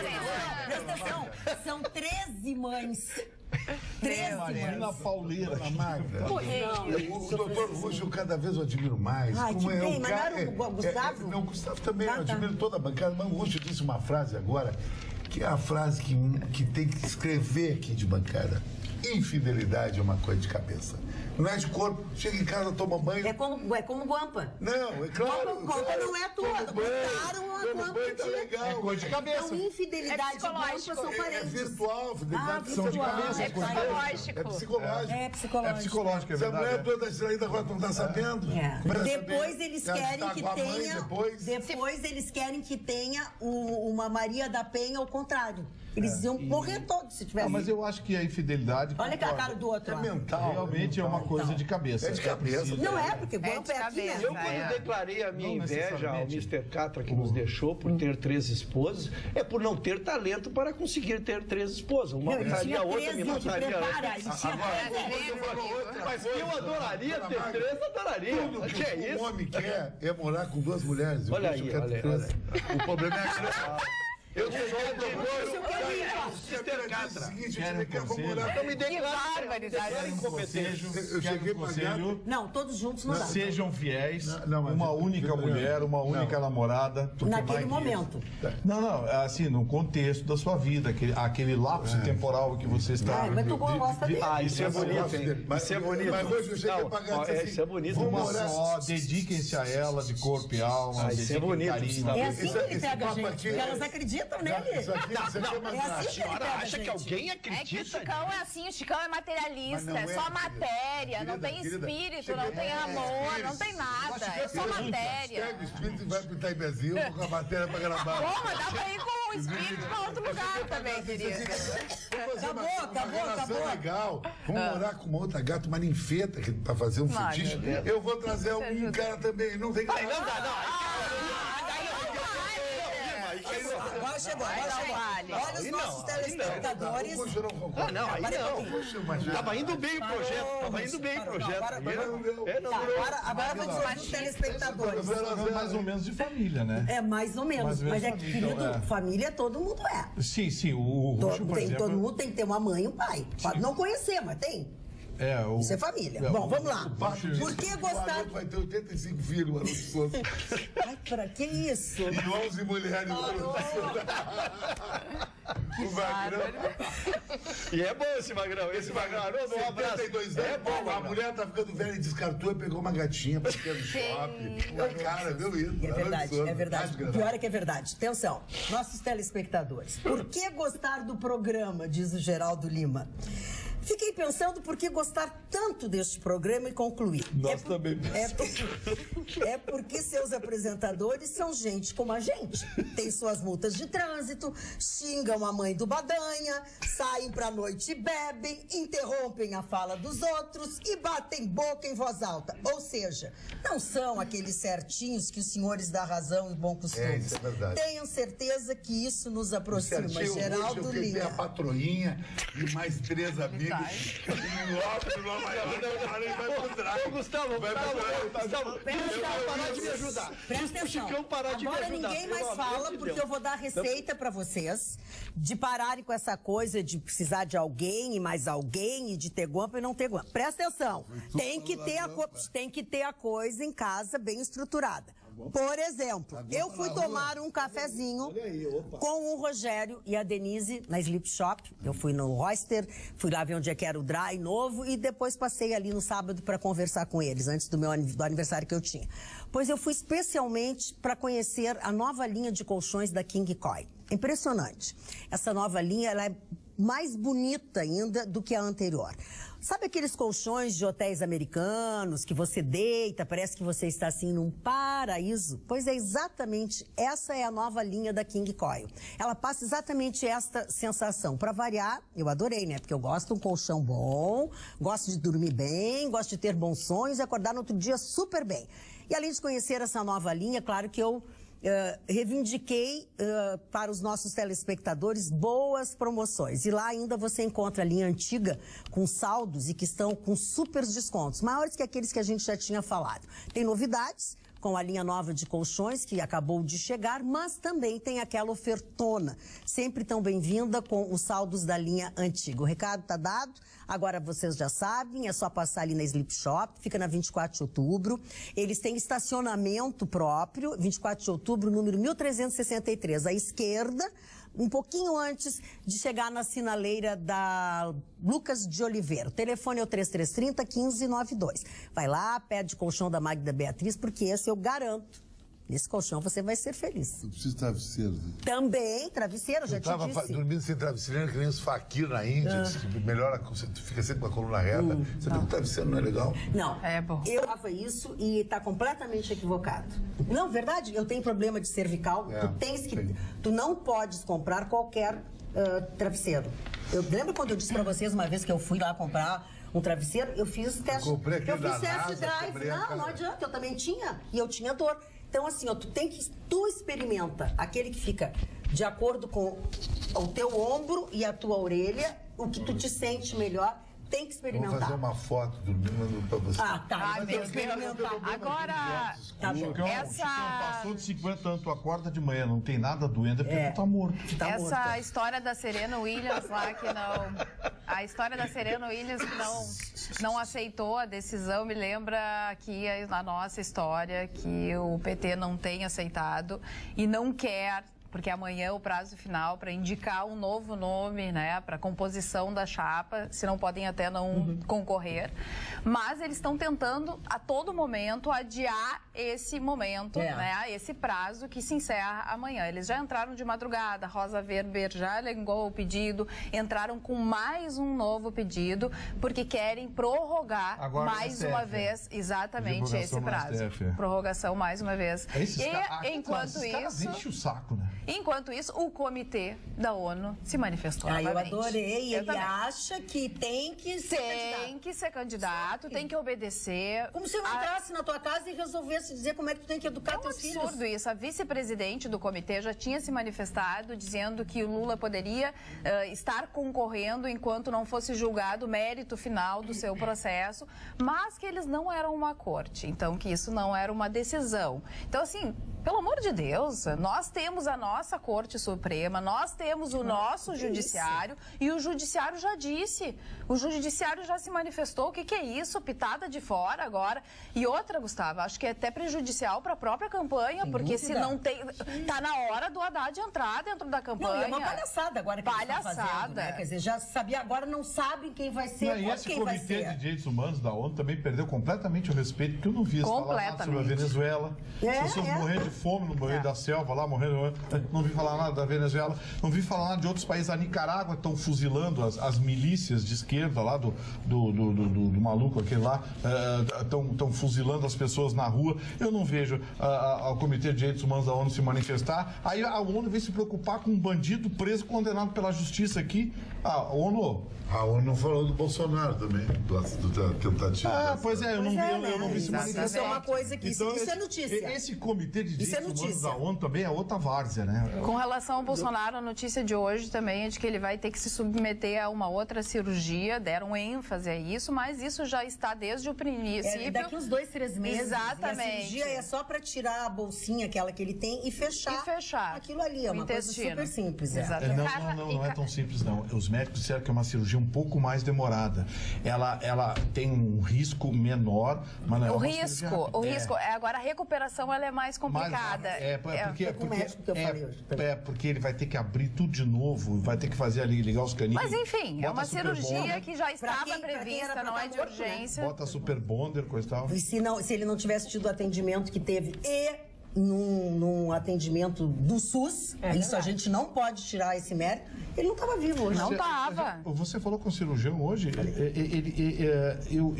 Presta atenção, são 13 mães. 13 Imagina pauleira. O doutor Rúgio, cada vez eu admiro mais. Ai, que bem, mas não era o Gustavo? Não, o Gustavo também, eu admiro toda a bancada, mas o Rúgio disse uma frase agora, que é a frase que tem que escrever aqui de bancada. Infidelidade é uma coisa de cabeça. Não é de corpo. Chega em casa, toma banho. É como Guampa. Não, é claro. Guampa não é tua. Botaram a Guampa. Tá legal. É coisa de cabeça. Então, infidelidade e Guampa são parentes. É virtual, fidelidade são de cabeça. É psicológico. É psicológico. É psicológico. É psicológico, é Se a verdade. mulher toda distraída agora não está sabendo. Depois eles querem que tenha. Depois eles querem que tenha uma Maria da Penha ao contrário. Eles iam morrer todos se tivesse. Mas eu acho que a infidelidade. Olha a cara do outro. É mental. Realmente é uma coisa de cabeça. É de cabeça. Não é, porque Guampa é aqui, né? Eu, quando declarei a minha inveja ao Mr. Catra, que nos deixou por ter 3 esposas, é por não ter talento para conseguir ter 3 esposas. Uma mataria a outra, me mataria a outra. Mas eu adoraria ter 3, adoraria. Tudo que um homem quer é morar com 2 mulheres. Olha aí, olha aí. O problema é a eu sou o Mr. Catra. Não me dê incompetente. Eu cheguei para Não, todos juntos não dá. Sejam fiéis, uma única mulher, uma única namorada. Naquele momento. Não, assim, no contexto da sua vida, aquele lapso temporal que você está... Mas tu gosta dele. Isso é bonito, hein? Isso é bonito. Mas hoje eu cheguei para pagar isso é bonito. Uma só, dediquem-se a ela de corpo e alma. Isso é bonito. É assim que ele pega a gente. Elas acreditam nele. A senhora acha que alguém acredita? É que o Chicão é assim, o Chicão é materialista, é só matéria, não tem espírito, não tem amor, não tem nada, é só matéria. Pega o espírito e vai pro Itaibezinho com a matéria pra gravar. Bom, mas dá pra ir com o espírito pra outro lugar também, querida. Acabou. Legal. Vamos morar com uma outra gata, uma ninfeta, que pra fazer um fetiche. Eu vou trazer um cara também, não tem cara. Não dá. Agora chegou. Olha os nossos telespectadores. Tava indo bem o projeto. Agora eu vou dizer os telespectadores. É mais ou menos de família, né? É mais ou menos. Mas é que, querido, família todo mundo é. Sim. O Rúgio, por exemplo... Todo mundo tem que ter uma mãe e um pai. Pode não conhecer, mas tem. Isso é família. Bom, vamos lá. Por que gostar... Vai ter 85 filhos, Mano. Ai, pra que isso? E 11 mulheres, Mano. O Magrão. E é bom esse Magrão. Esse Magrão, um abraço. 72 anos. É bom, a mulher tá ficando velha e descartou e pegou uma gatinha pra ir no shopping. Cara, viu isso? É verdade. O pior é que é verdade. Atenção, nossos telespectadores. Por que gostar do programa, diz o Geraldo Lima? Fiquei pensando por que gostar tanto deste programa e concluí. Nós também. É porque seus apresentadores são gente como a gente. Tem suas multas de trânsito, xingam a mãe do Badanha, saem pra noite e bebem, interrompem a fala dos outros e batem boca em voz alta. Ou seja, não são aqueles certinhos que os senhores da razão e bom costume. Isso é verdade. Tenham certeza que isso nos aproxima. Geraldo Lima. Tem a patroinha e mais 3 amigos. Gustavo, parar de me ajudar. Presta atenção. Agora ninguém mais fala, porque eu vou dar receita pra vocês de pararem com essa coisa de precisar de alguém e mais alguém e de ter Guampa e não ter Guampa. Presta atenção. Tem que ter a coisa em casa bem estruturada. Por exemplo, eu fui tomar um cafezinho com o Rogério e a Denise na Sleep Shop. Eu fui no Royster, fui lá ver onde é que era o dry novo e depois passei ali no sábado para conversar com eles, antes do aniversário que eu tinha. Pois eu fui especialmente para conhecer a nova linha de colchões da King Koil. Impressionante. Essa nova linha, ela é mais bonita ainda do que a anterior. Sabe aqueles colchões de hotéis americanos que você deita, parece que você está assim num paraíso? Pois é, exatamente essa é a nova linha da King Koil. Ela passa exatamente esta sensação. Para variar, eu adorei, né? Porque eu gosto de um colchão bom, gosto de dormir bem, gosto de ter bons sonhos e acordar no outro dia super bem. E além de conhecer essa nova linha, claro que eu reivindiquei para os nossos telespectadores boas promoções. E lá ainda você encontra a linha antiga com saldos e que estão com super descontos, maiores que aqueles que a gente já tinha falado. Tem novidades com a linha nova de colchões, que acabou de chegar, mas também tem aquela ofertona, sempre tão bem-vinda com os saldos da linha antiga. O recado está dado, agora vocês já sabem, é só passar ali na Sleep Shop, fica na 24 de outubro. Eles têm estacionamento próprio, 24 de outubro, número 1363, à esquerda, um pouquinho antes de chegar na sinaleira da Lucas de Oliveira. O telefone é o 3330-1592. Vai lá, pede colchão da Magda Beatriz, porque esse eu garanto. Nesse colchão você vai ser feliz. Eu preciso de travesseiro. Né? Também, travesseiro, já te disse. Eu estava dormindo sem travesseiro, que nem os faquir na Índia, que melhora, você fica sempre com a coluna reta. Você tem um travesseiro, não é legal? Não, é bom. Eu falava isso e está completamente equivocado. Não, verdade, eu tenho problema de cervical, tu não podes comprar qualquer travesseiro. Eu lembro quando eu disse para vocês uma vez que eu fui lá comprar um travesseiro, eu fiz teste. Eu fiz test drive. Não adianta, eu também tinha. E eu tinha dor. Então, assim, ó, tu experimenta aquele que fica de acordo com o teu ombro e a tua orelha, o que tu te sente melhor, tem que experimentar. Vou fazer uma foto dormindo pra você. Ah, tá. Tem que experimentar. Agora, essa... passou de 50 anos, tu acorda de manhã, não tem nada doendo, é porque tu tá morto. Essa história da Serena Williams lá, que não... A história da Serena Williams que não aceitou a decisão, me lembra aqui na nossa história que o PT não tem aceitado e não quer, porque amanhã é o prazo final para indicar um novo nome, né, para composição da chapa, se não podem até não concorrer. Mas eles estão tentando a todo momento adiar esse momento, né, esse prazo que se encerra amanhã. Eles já entraram de madrugada, Rosa Weber já alegou o pedido, entraram com mais um novo pedido, porque querem prorrogar agora mais uma vez exatamente esse prazo. Prorrogação mais uma vez. Enquanto isso, enche o saco, né? Enquanto isso, o comitê da ONU se manifestou novamente. Eu adorei. Ele acha que tem que ser candidato. Tem que ser candidato, tem que obedecer. Como se eu entrasse na tua casa e resolvesse dizer como é que tu tem que educar teus filhos. É um absurdo isso. A vice-presidente do comitê já tinha se manifestado dizendo que o Lula poderia estar concorrendo enquanto não fosse julgado o mérito final do seu processo, mas que eles não eram uma corte. Então, que isso não era uma decisão. Então, assim, pelo amor de Deus, nós temos a nossa Corte Suprema, nós temos o nosso Judiciário e o Judiciário já disse, o Judiciário já se manifestou. O que é isso? Pitada de fora agora. E outra, Gustavo, acho que é até prejudicial para a própria campanha, porque se não tem... Tá na hora do Haddad entrar dentro da campanha. Não, é uma palhaçada agora que eles estão fazendo, né? Quer dizer, já sabia, agora não sabem quem vai ser, e esse Comitê de Direitos Humanos da ONU também perdeu completamente o respeito, porque eu não vi falar nada sobre a Venezuela. As pessoas morrendo de fome no meio da selva lá, não vi falar nada da Venezuela, não vi falar nada de outros países. A Nicarágua estão fuzilando as milícias de esquerda lá do maluco aquele lá, estão fuzilando as pessoas na rua. Eu não vejo o Comitê de Direitos Humanos da ONU se manifestar. Aí a ONU vem se preocupar com um bandido preso, condenado pela justiça aqui. A ONU não falou do Bolsonaro também, da tentativa. Pois é, eu não vi se manifestar. Isso é uma coisa que então, isso é notícia. Esse Comitê de Direitos Humanos da ONU também é outra várzea, né? Com relação ao Bolsonaro, a notícia de hoje também é de que ele vai ter que se submeter a uma outra cirurgia, deram ênfase fazer isso, mas isso já está desde o princípio. Daqui uns 2, 3 meses. Exatamente. E a cirurgia é só para tirar a bolsinha, aquela que ele tem, e fechar aquilo ali. É uma coisa super simples. Não é tão simples, não. Os médicos disseram que é uma cirurgia um pouco mais demorada. Ela tem um risco menor, mas não é uma cirurgia rápida. O risco. Agora, a recuperação ela é mais complicada. Porque ele vai ter que abrir tudo de novo, vai ter que fazer ali, ligar os caninhos. Mas enfim, é uma cirurgia que já estava prevista, não é de urgência. Bota super bonder, coisa e tal. Se ele não tivesse tido o atendimento que teve num atendimento do SUS, isso a gente não pode tirar esse mérito, ele não estava vivo hoje. Não estava. Você falou com o cirurgião hoje,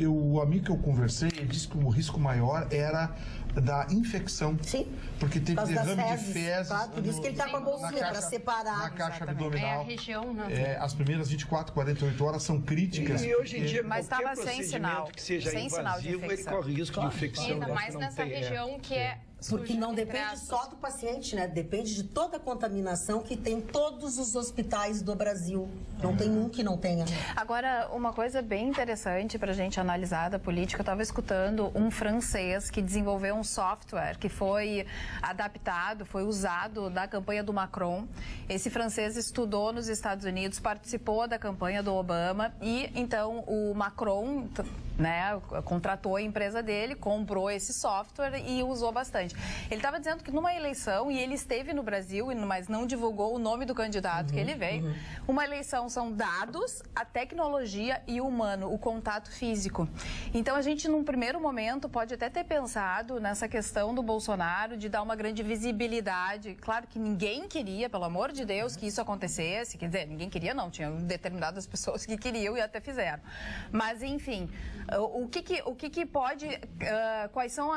o amigo que eu conversei, ele disse que o risco maior era da infecção. Sim. Porque teve derrame de fezes. Tá? Por isso que ele está com a bolsinha, para separar. Na caixa abdominal. É a região, não. As primeiras 24, 48 horas são críticas. E hoje em dia, mas estava sem sinal. Que seja sem invasivo, sinal de ele corre risco de infecção. Ainda mais nessa região que é... Porque não depende só do paciente, né? Depende de toda a contaminação que tem em todos os hospitais do Brasil. Não tem um que não tenha. Agora, uma coisa bem interessante para a gente analisar da política, eu estava escutando um francês que desenvolveu um software que foi adaptado, foi usado na campanha do Macron. Esse francês estudou nos Estados Unidos, participou da campanha do Obama e, então, o Macron, né, contratou a empresa dele, comprou esse software e usou bastante. Ele estava dizendo que numa eleição, e ele esteve no Brasil, mas não divulgou o nome do candidato que ele veio, uma eleição são dados, a tecnologia e o humano, o contato físico. Então a gente, num primeiro momento, pode até ter pensado nessa questão do Bolsonaro, de dar uma grande visibilidade. Claro que ninguém queria, pelo amor de Deus, que isso acontecesse. Quer dizer, ninguém queria não, tinha determinadas pessoas que queriam e até fizeram. Mas, enfim, o que pode, quais são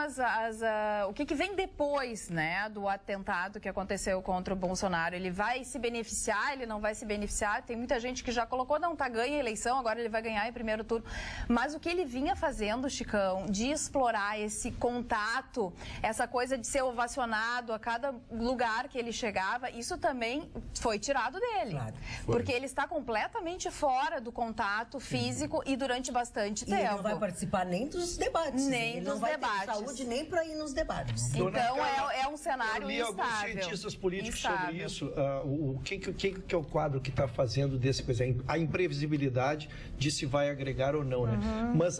o que vem depois, né, do atentado que aconteceu contra o Bolsonaro? Ele vai se beneficiar, ele não vai se beneficiar? Tem muita gente que já colocou, não, tá, ganha a eleição, agora ele vai ganhar em primeiro turno. Mas o que ele vinha fazendo, Chicão, de explorar esse contato, essa coisa de ser ovacionado a cada lugar que ele chegava, isso também foi tirado dele. Claro. Porque ele está completamente fora do contato físico e durante bastante tempo. Ele não vai participar nem dos debates. Nem dos debates. Ele não vai ter saúde nem para ir nos debates. Então é um cenário instável. Eu li alguns cientistas políticos sobre isso. O que é o quadro que está fazendo desse coisa? A imprevisibilidade de se vai agregar ou não, né? Mas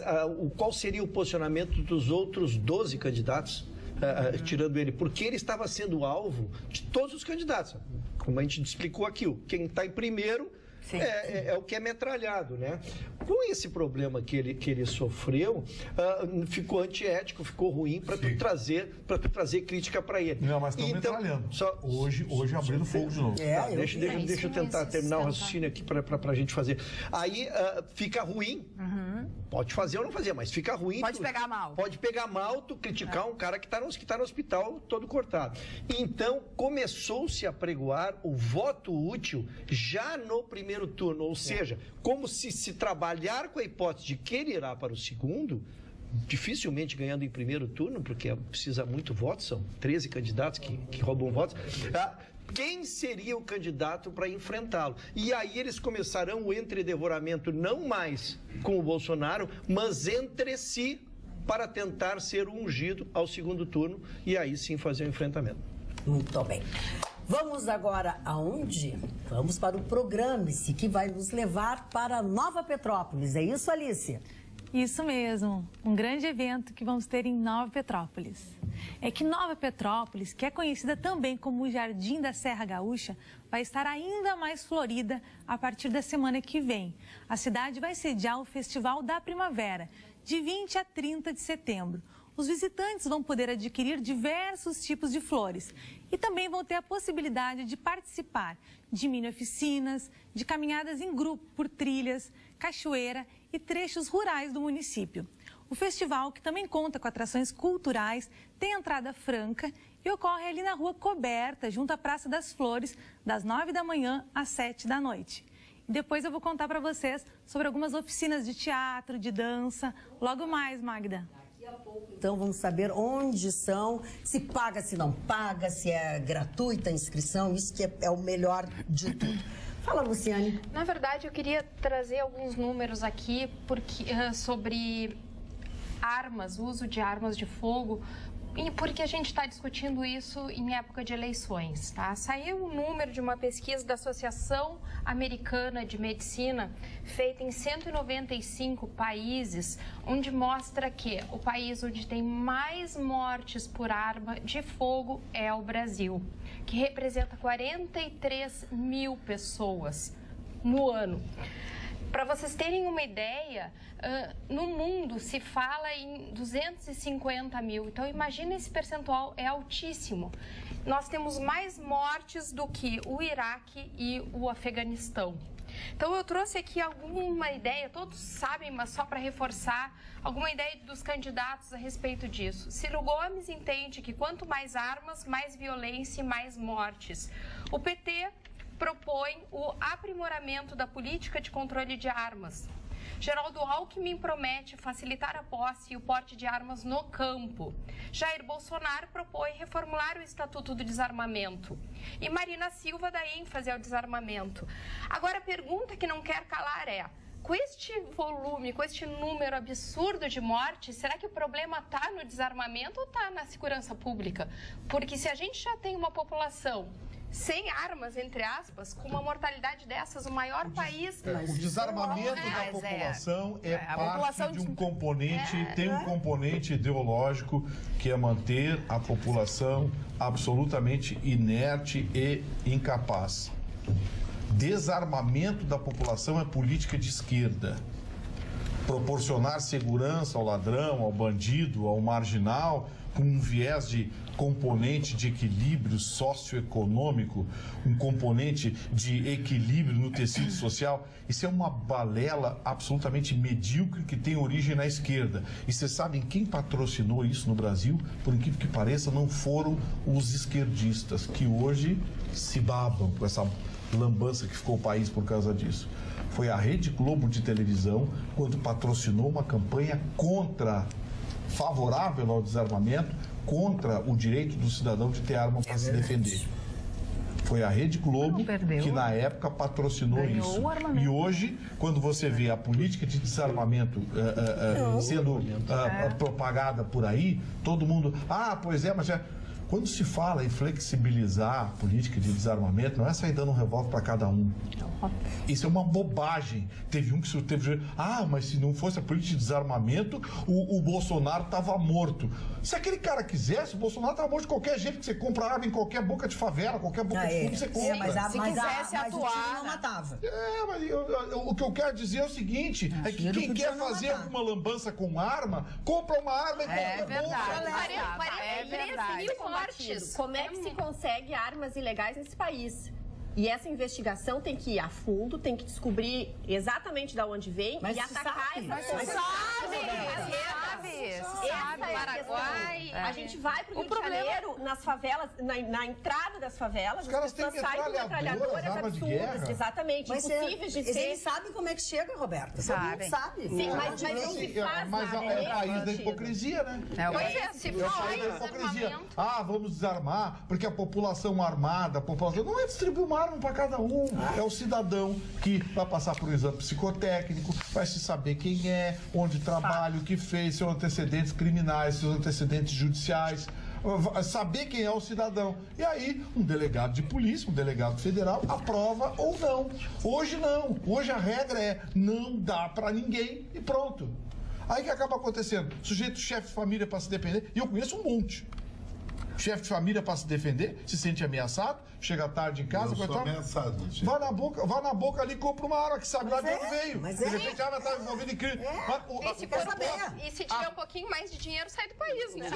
qual seria o posicionamento dos outros 12 candidatos? Tirando ele, porque ele estava sendo alvo de todos os candidatos. Como a gente explicou aqui, quem está em primeiro é o que é metralhado, né? Com esse problema que ele sofreu, ficou antiético, ficou ruim para tu trazer crítica para ele. Não, mas estão metralhando. Hoje abrindo fogo de novo. Deixa eu tentar terminar o raciocínio aqui para a gente fazer. Aí fica ruim. Pode fazer ou não fazer, mas fica ruim. Pode pegar mal. Pode pegar mal tu criticar um cara que está no hospital todo cortado. Então, começou-se a pregoar o voto útil já no primeiro turno, ou seja, como se trabalhar com a hipótese de que ele irá para o segundo, dificilmente ganhando em primeiro turno, porque precisa muito voto, são 13 candidatos que roubam votos. Quem seria o candidato para enfrentá-lo? E aí eles começarão o entredevoramento não mais com o Bolsonaro, mas entre si, para tentar ser ungido ao segundo turno e aí sim fazer o enfrentamento. Muito bem. Vamos agora aonde? Vamos para o Programe-se, que vai nos levar para Nova Petrópolis. É isso, Alice? Isso mesmo, um grande evento que vamos ter em Nova Petrópolis. É que Nova Petrópolis, que é conhecida também como o Jardim da Serra Gaúcha, vai estar ainda mais florida a partir da semana que vem. A cidade vai sediar o Festival da Primavera, de 20 a 30 de setembro. Os visitantes vão poder adquirir diversos tipos de flores e também vão ter a possibilidade de participar de mini-oficinas, de caminhadas em grupo por trilhas, cachoeira e trechos rurais do município. O festival, que também conta com atrações culturais, tem entrada franca e ocorre ali na Rua Coberta, junto à Praça das Flores, das 9 da manhã às 7 da noite. E depois eu vou contar para vocês sobre algumas oficinas de teatro, de dança. Logo mais, Magda. Então vamos saber onde são, se paga, se não paga, se é gratuita a inscrição, isso que é o melhor de tudo. Fala, Luciane. Na verdade, eu queria trazer alguns números aqui sobre armas, uso de armas de fogo, porque a gente está discutindo isso em época de eleições, tá? Saiu um número de uma pesquisa da Associação Americana de Medicina, feita em 195 países, onde mostra que o país onde tem mais mortes por arma de fogo é o Brasil, que representa 43 mil pessoas no ano. Para vocês terem uma ideia, no mundo se fala em 250 mil. Então, imagina, esse percentual é altíssimo. Nós temos mais mortes do que o Iraque e o Afeganistão. Então, eu trouxe aqui alguma ideia, todos sabem, mas só para reforçar, alguma ideia dos candidatos a respeito disso. Ciro Gomes entende que quanto mais armas, mais violência e mais mortes. O PT propõe o aprimoramento da política de controle de armas. Geraldo Alckmin promete facilitar a posse e o porte de armas no campo. Jair Bolsonaro propõe reformular o Estatuto do Desarmamento. E Marina Silva dá ênfase ao desarmamento. Agora, a pergunta que não quer calar é: com este volume, com este número absurdo de mortes, será que o problema está no desarmamento ou está na segurança pública? Porque se a gente já tem uma população sem armas, entre aspas, com uma mortalidade dessas, o maior país... O desarmamento da população é parte de um componente, tem um componente ideológico, que é manter a população absolutamente inerte e incapaz. Desarmamento da população é política de esquerda. Proporcionar segurança ao ladrão, ao bandido, ao marginal, com um viés de componente de equilíbrio socioeconômico, um componente de equilíbrio no tecido social, isso é uma balela absolutamente medíocre que tem origem na esquerda. E vocês sabem quem patrocinou isso no Brasil? Por incrível que pareça, não foram os esquerdistas, que hoje se babam com essa lambança que ficou o país por causa disso. Foi a Rede Globo de televisão, quando patrocinou uma campanha favorável ao desarmamento, contra o direito do cidadão de ter arma para se defender. Foi a Rede Globo que na época patrocinou isso. E hoje, quando você vê a política de desarmamento sendo propagada por aí, todo mundo, pois é, mas quando se fala em flexibilizar a política de desarmamento, não é sair dando um revólver para cada um. Isso é uma bobagem. Teve um que teve... mas se não fosse a política de desarmamento, o Bolsonaro estava morto. Se aquele cara quisesse, o Bolsonaro estava morto de qualquer jeito, que você compra arma em qualquer boca de favela, qualquer boca de fundo, você compra. Se quisesse atuar, não matava. O que eu quero dizer é o seguinte, é que quem quer fazer alguma lambança com arma, compra uma arma e compra verdade. 43 mil mortes. Como é que se consegue armas ilegais nesse país? E essa investigação tem que ir a fundo, tem que descobrir exatamente de onde vem e atacar essa pessoa. Paraguai. A gente vai para o Rio de Janeiro, nas favelas, na entrada das favelas, as pessoas saem com metralhadoras absurdas, exatamente, impossíveis de ser. Eles sabem como é que chega, Roberta. Sabe. Sim, mas não se faz mas nada. É o país da hipocrisia, né? Pois é, se faz vamos desarmar, porque a população armada, não é distribuir uma arma para cada um. É o cidadão que vai passar por um exame psicotécnico, vai se saber quem é, onde trabalha, o que fez, seus antecedentes criminais, seus antecedentes judiciais, saber quem é o cidadão. E aí, um delegado de polícia, um delegado federal, aprova ou não. Hoje não. Hoje a regra é não dá para ninguém e pronto. Aí o que acaba acontecendo? Sujeito chefe de família para se defender, e eu conheço um monte. Chefe de família para se defender, se sente ameaçado, chega tarde em casa, vai na boca ali e compra uma arma que sabe lá de onde veio. Mas de repente a arma está envolvida em crime. E se tiver um pouquinho mais de dinheiro, sai do país, né?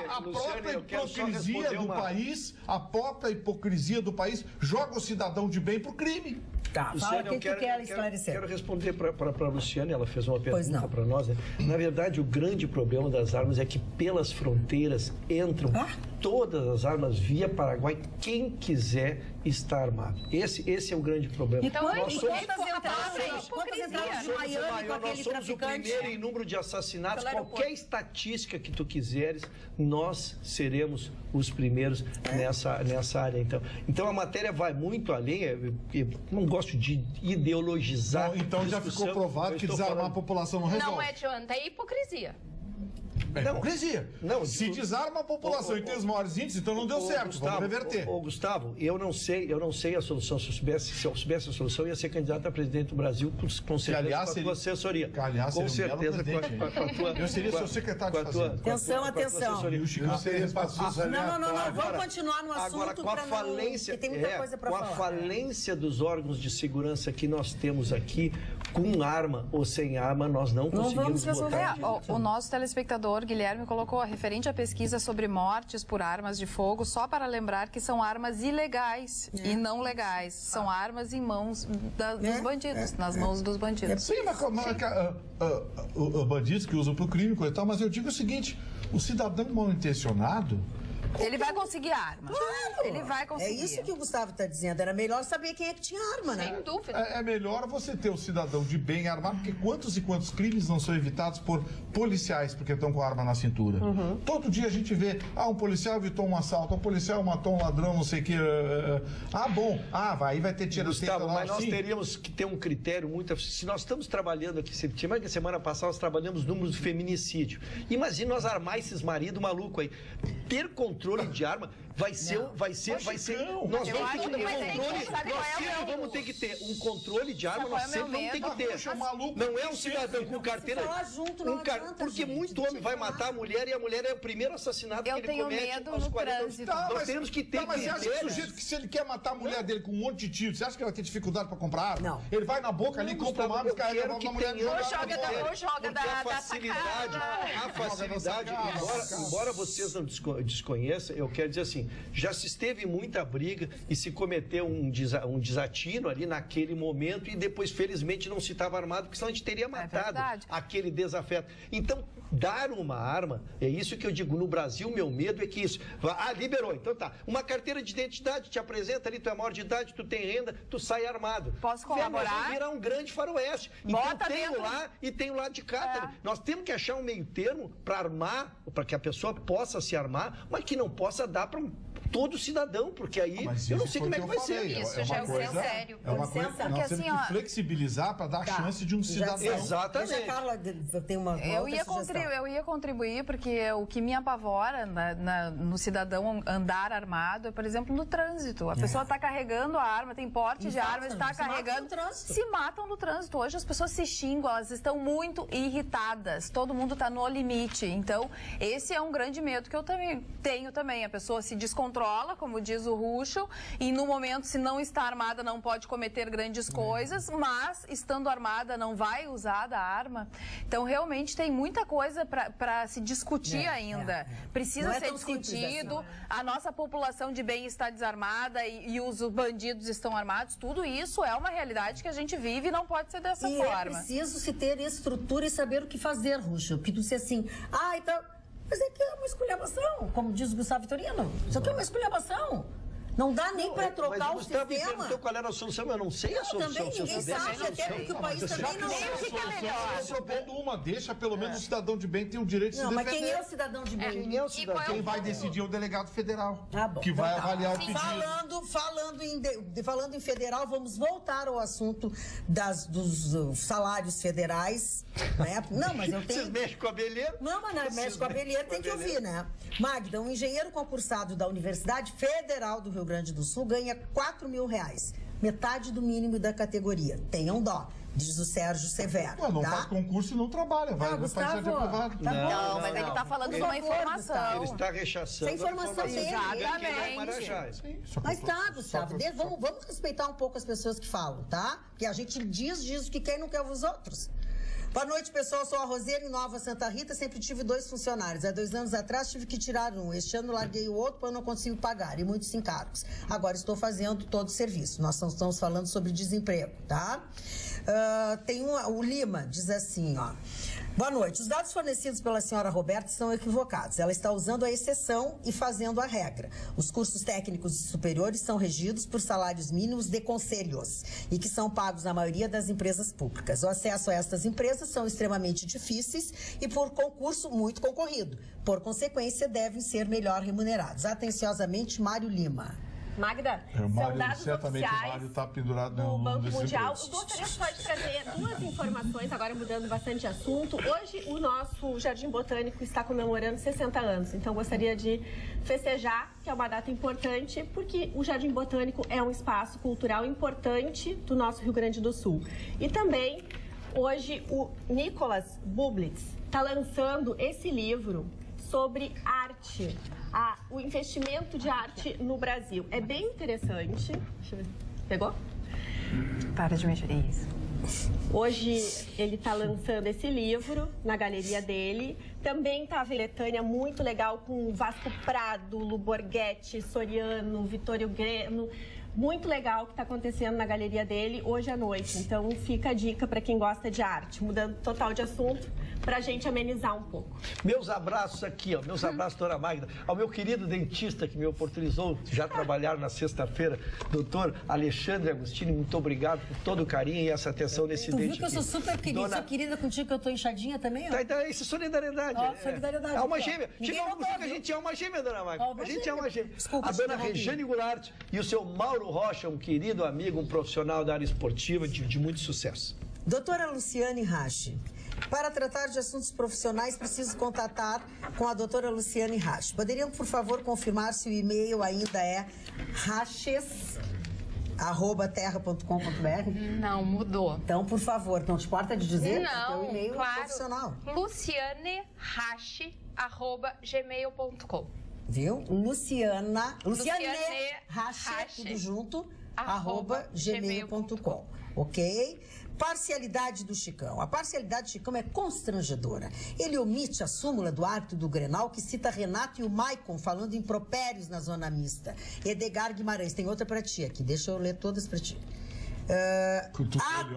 A própria hipocrisia do país, a própria hipocrisia do país joga o cidadão de bem pro crime. Tá, fala o que tu quer esclarecer. Quero responder para a Luciane, ela fez uma pergunta para nós. Né? Na verdade, o grande problema das armas é que pelas fronteiras entram todas as armas via Paraguai, quem quiser está armado. Esse é o grande problema. Então, nós somos o primeiro em número de assassinatos. Qualquer estatística que tu quiseres, nós seremos os primeiros nessa área. Então a matéria vai muito além. Eu não gosto de ideologizar. Bom, então já ficou provado que desarmar a população não resolve. Não adianta, é hipocrisia. É hipocrisia. Não, se desarma a população e tem os maiores índices, então não deu certo. Gustavo, vamos reverter. Gustavo, eu não sei a solução. Se eu soubesse a solução, eu ia ser candidato a presidente do Brasil com certeza, aliás, com a tua assessoria. Aliás, com certeza, com a tua... Eu seria seu secretário de fazenda. Atenção. Eu seria Não, vamos continuar no assunto. Agora, com a falência, tem muita coisa para falar. Com a falência dos órgãos de segurança que nós temos aqui, com arma ou sem arma, nós não conseguimos botar. O nosso telespectador, Guilherme, colocou referente à pesquisa sobre mortes por armas de fogo, só para lembrar que são armas ilegais e não legais. São armas em mãos dos bandidos, nas mãos dos bandidos. Sim, mas bandidos que usam para o crime, coisa e tal, mas eu digo o seguinte, o cidadão mal intencionado... Ele vai conseguir arma. Claro. Ele vai conseguir. É isso que o Gustavo está dizendo. Era melhor saber quem é que tinha arma, né? Sem dúvida. É melhor você ter o cidadão de bem armado, porque quantos e quantos crimes não são evitados por policiais porque estão com a arma na cintura? Todo dia a gente vê, um policial evitou um assalto, um policial matou um ladrão, não sei o que. Aí vai ter tiroteio. Gustavo, mas nós teríamos que ter um critério muito... Se nós estamos trabalhando aqui, semana passada nós trabalhamos números de feminicídio. Imagina nós armar esses maridos malucos aí. Ter controle de arma vai ser. Nós vamos ter que ter um controle de arma, nós sempre vamos ter que ter. Não é um cidadão com carteira. Porque muito homem vai matar a mulher e a mulher é o primeiro assassinato que ele comete. Eu tenho medo no trânsito. Nós temos que ter mas você acha que o sujeito que se ele quer matar a mulher dele com um monte de tiro, você acha que ele vai ter dificuldade para comprar arma? Não. Ele vai na boca ali, compra uma arma e carrega a mulher dele. A facilidade, embora vocês não desconheçam, eu quero dizer assim, já se esteve muita briga e se cometeu um desatino ali naquele momento e depois, felizmente, não se estava armado, porque senão a gente teria matado aquele desafeto. Então, dar uma arma, é isso que eu digo, no Brasil, meu medo é que isso... liberou, então tá. Uma carteira de identidade te apresenta ali, tu é maior de idade, tu tem renda, tu sai armado. Posso colaborar? Vai virar um grande faroeste. Então tem o lá e tem o lado de cá também. Nós temos que achar um meio termo para armar, para que a pessoa possa se armar, mas que não possa dar para todo cidadão, porque aí eu não sei como é que vai ser. Isso já é sério. É uma coisa que nós temos que flexibilizar para dar a chance de um cidadão. Exatamente. Deixa a Carla, tem uma eu ia contribuir, porque o que me apavora no cidadão andar armado é, por exemplo, no trânsito. A pessoa está carregando a arma, tem porte de arma, está carregando... Se matam no trânsito. Hoje as pessoas se xingam, elas estão muito irritadas. Todo mundo está no limite. Então, esse é um grande medo que eu também tenho também. A pessoa se descontrola, como diz o Ruschel, e no momento, se não está armada, não pode cometer grandes coisas, mas estando armada não vai usar da arma. Então, realmente tem muita coisa para se discutir ainda. Precisa ser discutido. Assim, a nossa população de bem está desarmada e os bandidos estão armados. Tudo isso é uma realidade que a gente vive e não pode ser dessa forma. É preciso se ter estrutura e saber o que fazer, Ruschel. Porque tu disse assim, então... Mas é que é uma esculhambação, como diz o Gustavo Vitorino. Isso aqui é uma esculhambação. Não dá nem para trocar o sistema. Mas o Gustavo qual era a solução, eu não sei a solução. Também ninguém sabe, até porque o país também não sabe. Deixa pelo menos o cidadão de bem ter o direito de se defender. Mas quem é o cidadão de bem? Quem é o cidadão? Quem vai decidir é o delegado federal, bom, que vai avaliar o pedido. Falando em federal, vamos voltar ao assunto dos salários federais. Né? Não, mas eu tenho... Vocês mexem com a abelheira? Não, mas mexe com a abelheira, tem que ouvir, né? Magda, um engenheiro concursado da Universidade Federal do Rio Grande do Sul ganha R$4.000, metade do mínimo da categoria. Tenham dó, diz o Sérgio Severo. Não faz concurso e não trabalha, vai Gustavo, de aprovado. Não, mas ele está falando de uma informação. Ele está rechaçando. Essa informação dele. Exatamente. Mas tá, Gustavo, vamos respeitar um pouco as pessoas que falam, tá? Porque a gente diz o que quer e não quer os outros. Boa noite, pessoal. Sou a Roseira, em Nova Santa Rita. Sempre tive 2 funcionários. Há 2 anos atrás tive que tirar um. Este ano larguei o outro, porque eu não consigo pagar. E muitos encargos. Agora estou fazendo todo o serviço. Nós estamos falando sobre desemprego, tá? O Lima diz assim, Boa noite. Os dados fornecidos pela senhora Roberta são equivocados. Ela está usando a exceção e fazendo a regra. Os cursos técnicos superiores são regidos por salários mínimos de conselhos e que são pagos na maioria das empresas públicas. O acesso a estas empresas são extremamente difíceis e por concurso muito concorrido. Por consequência, devem ser melhor remunerados. Atenciosamente, Mário Lima. Magda, Mário, são dados certamente oficiais o Mário está pendurado do Banco Mundial. Empresas. Eu gostaria só de trazer duas informações, agora mudando bastante de assunto. Hoje, o nosso Jardim Botânico está comemorando 60 anos, então gostaria de festejar, que é uma data importante, porque o Jardim Botânico é um espaço cultural importante do nosso Rio Grande do Sul. E também, hoje, o Nicolas Bublitz está lançando esse livro sobre arte, o investimento de arte no Brasil. É bem interessante. Deixa eu ver. Pegou? Para de mexer isso. Hoje ele está lançando esse livro na galeria dele. Também está a Veletânia, muito legal, com Vasco Prado, Lu Borghetti, Soriano, Vittorio Greno. Muito legal o que está acontecendo na galeria dele hoje à noite. Então fica a dica para quem gosta de arte. Mudando total de assunto, para a gente amenizar um pouco. Meus abraços aqui, ó. Meus abraços, doutora Magda. Ao meu querido dentista que me oportunizou já trabalhar na sexta-feira, doutor Alexandre Agostini, muito obrigado por todo o carinho e essa atenção nesse dente. Tu viu que eu sou super querida, sou querida contigo, que eu tô inchadinha também, ó. Tá, então, isso é solidariedade. Ó, solidariedade. É uma gêmea. Ninguém Chega que a gente é uma gêmea, dona Magda. Ó, a gente é uma gêmea. Desculpa, a dona Regiane Goulart e o seu Mauro Rocha, um querido amigo, um profissional da área esportiva de muito sucesso. Doutora Luciane Rache. Para tratar de assuntos profissionais, preciso contatar com a doutora Luciane Rache. Poderiam, por favor, confirmar se o e-mail ainda é raches@terra.com.br? Não, mudou. Então, por favor, não te importa de dizer? Não, o e-mail claro. profissional. lucianerache@gmail.com. Viu? Luciane Rache, tudo junto, @gmail.com. Ok? Parcialidade do Chicão. A parcialidade do Chicão é constrangedora. Ele omite a súmula do árbitro do Grenal que cita Renato e o Maicon falando impropérios na zona mista. Edgar Guimarães, tem outra pra ti aqui, deixa eu ler todas pra ti.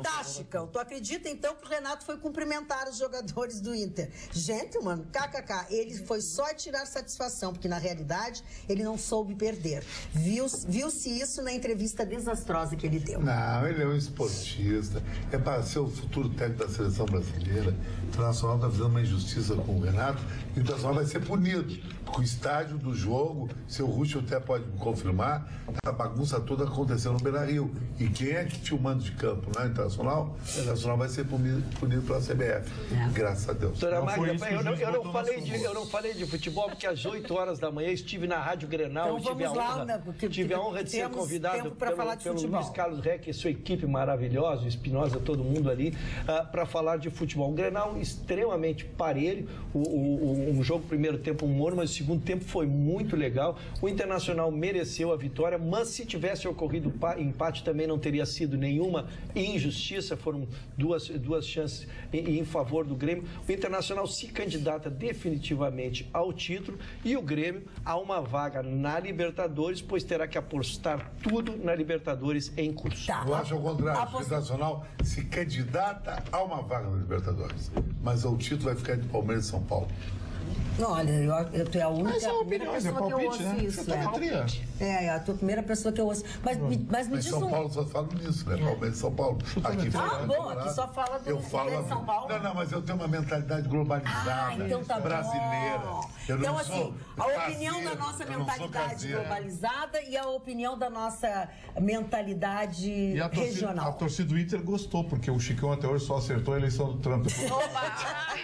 Tá, Chicão. Tu acredita então que o Renato foi cumprimentar os jogadores do Inter? Gentleman, kkk, ele foi só tirar satisfação, porque na realidade ele não soube perder. Viu-se isso na entrevista desastrosa que ele deu. Não, ele é um esportista, é para ser o futuro técnico da seleção brasileira. O Internacional está fazendo uma injustiça com o Renato e o Internacional vai ser punido. Porque o estádio do jogo, seu Russo até pode me confirmar, a bagunça toda aconteceu no Beira-Rio. E quem é que tinha o mando de campo lá no Internacional? O Internacional vai ser punido pela CBF. Graças a Deus. Doutora Magda, eu não falei de futebol porque às 8 horas da manhã estive na Rádio Grenal. Então, tive a honra de ser convidado pelo Luiz Carlos Reck e sua equipe maravilhosa, o Espinosa, todo mundo ali, para falar de futebol. Um Grenal extremamente parelho, um jogo primeiro tempo morno, mas o segundo tempo foi muito legal. O Internacional mereceu a vitória, mas se tivesse ocorrido empate também não teria sido nenhuma injustiça, foram duas chances em favor do Grêmio. O Internacional se candidata definitivamente ao título e o Grêmio a uma vaga na Libertadores, pois terá que apostar tudo na Libertadores em curso. Tá. Eu acho ao contrário, o Internacional se candidata a uma vaga na Libertadores, mas o título vai ficar de Palmeiras e São Paulo. Não, olha, tu é a única primeira pessoa que eu ouço isso. A tua primeira pessoa que eu ouço. Mas me diz São Paulo só fala nisso, né? Palmeiras e São Paulo. Aqui aqui só fala do Palmeiras e São Paulo. Não, mas eu tenho uma mentalidade globalizada, então tá brasileira. Então, assim, a opinião da nossa mentalidade globalizada e a opinião da nossa mentalidade regional. A torcida do Inter gostou, porque o Chicão até hoje só acertou a eleição do Trump.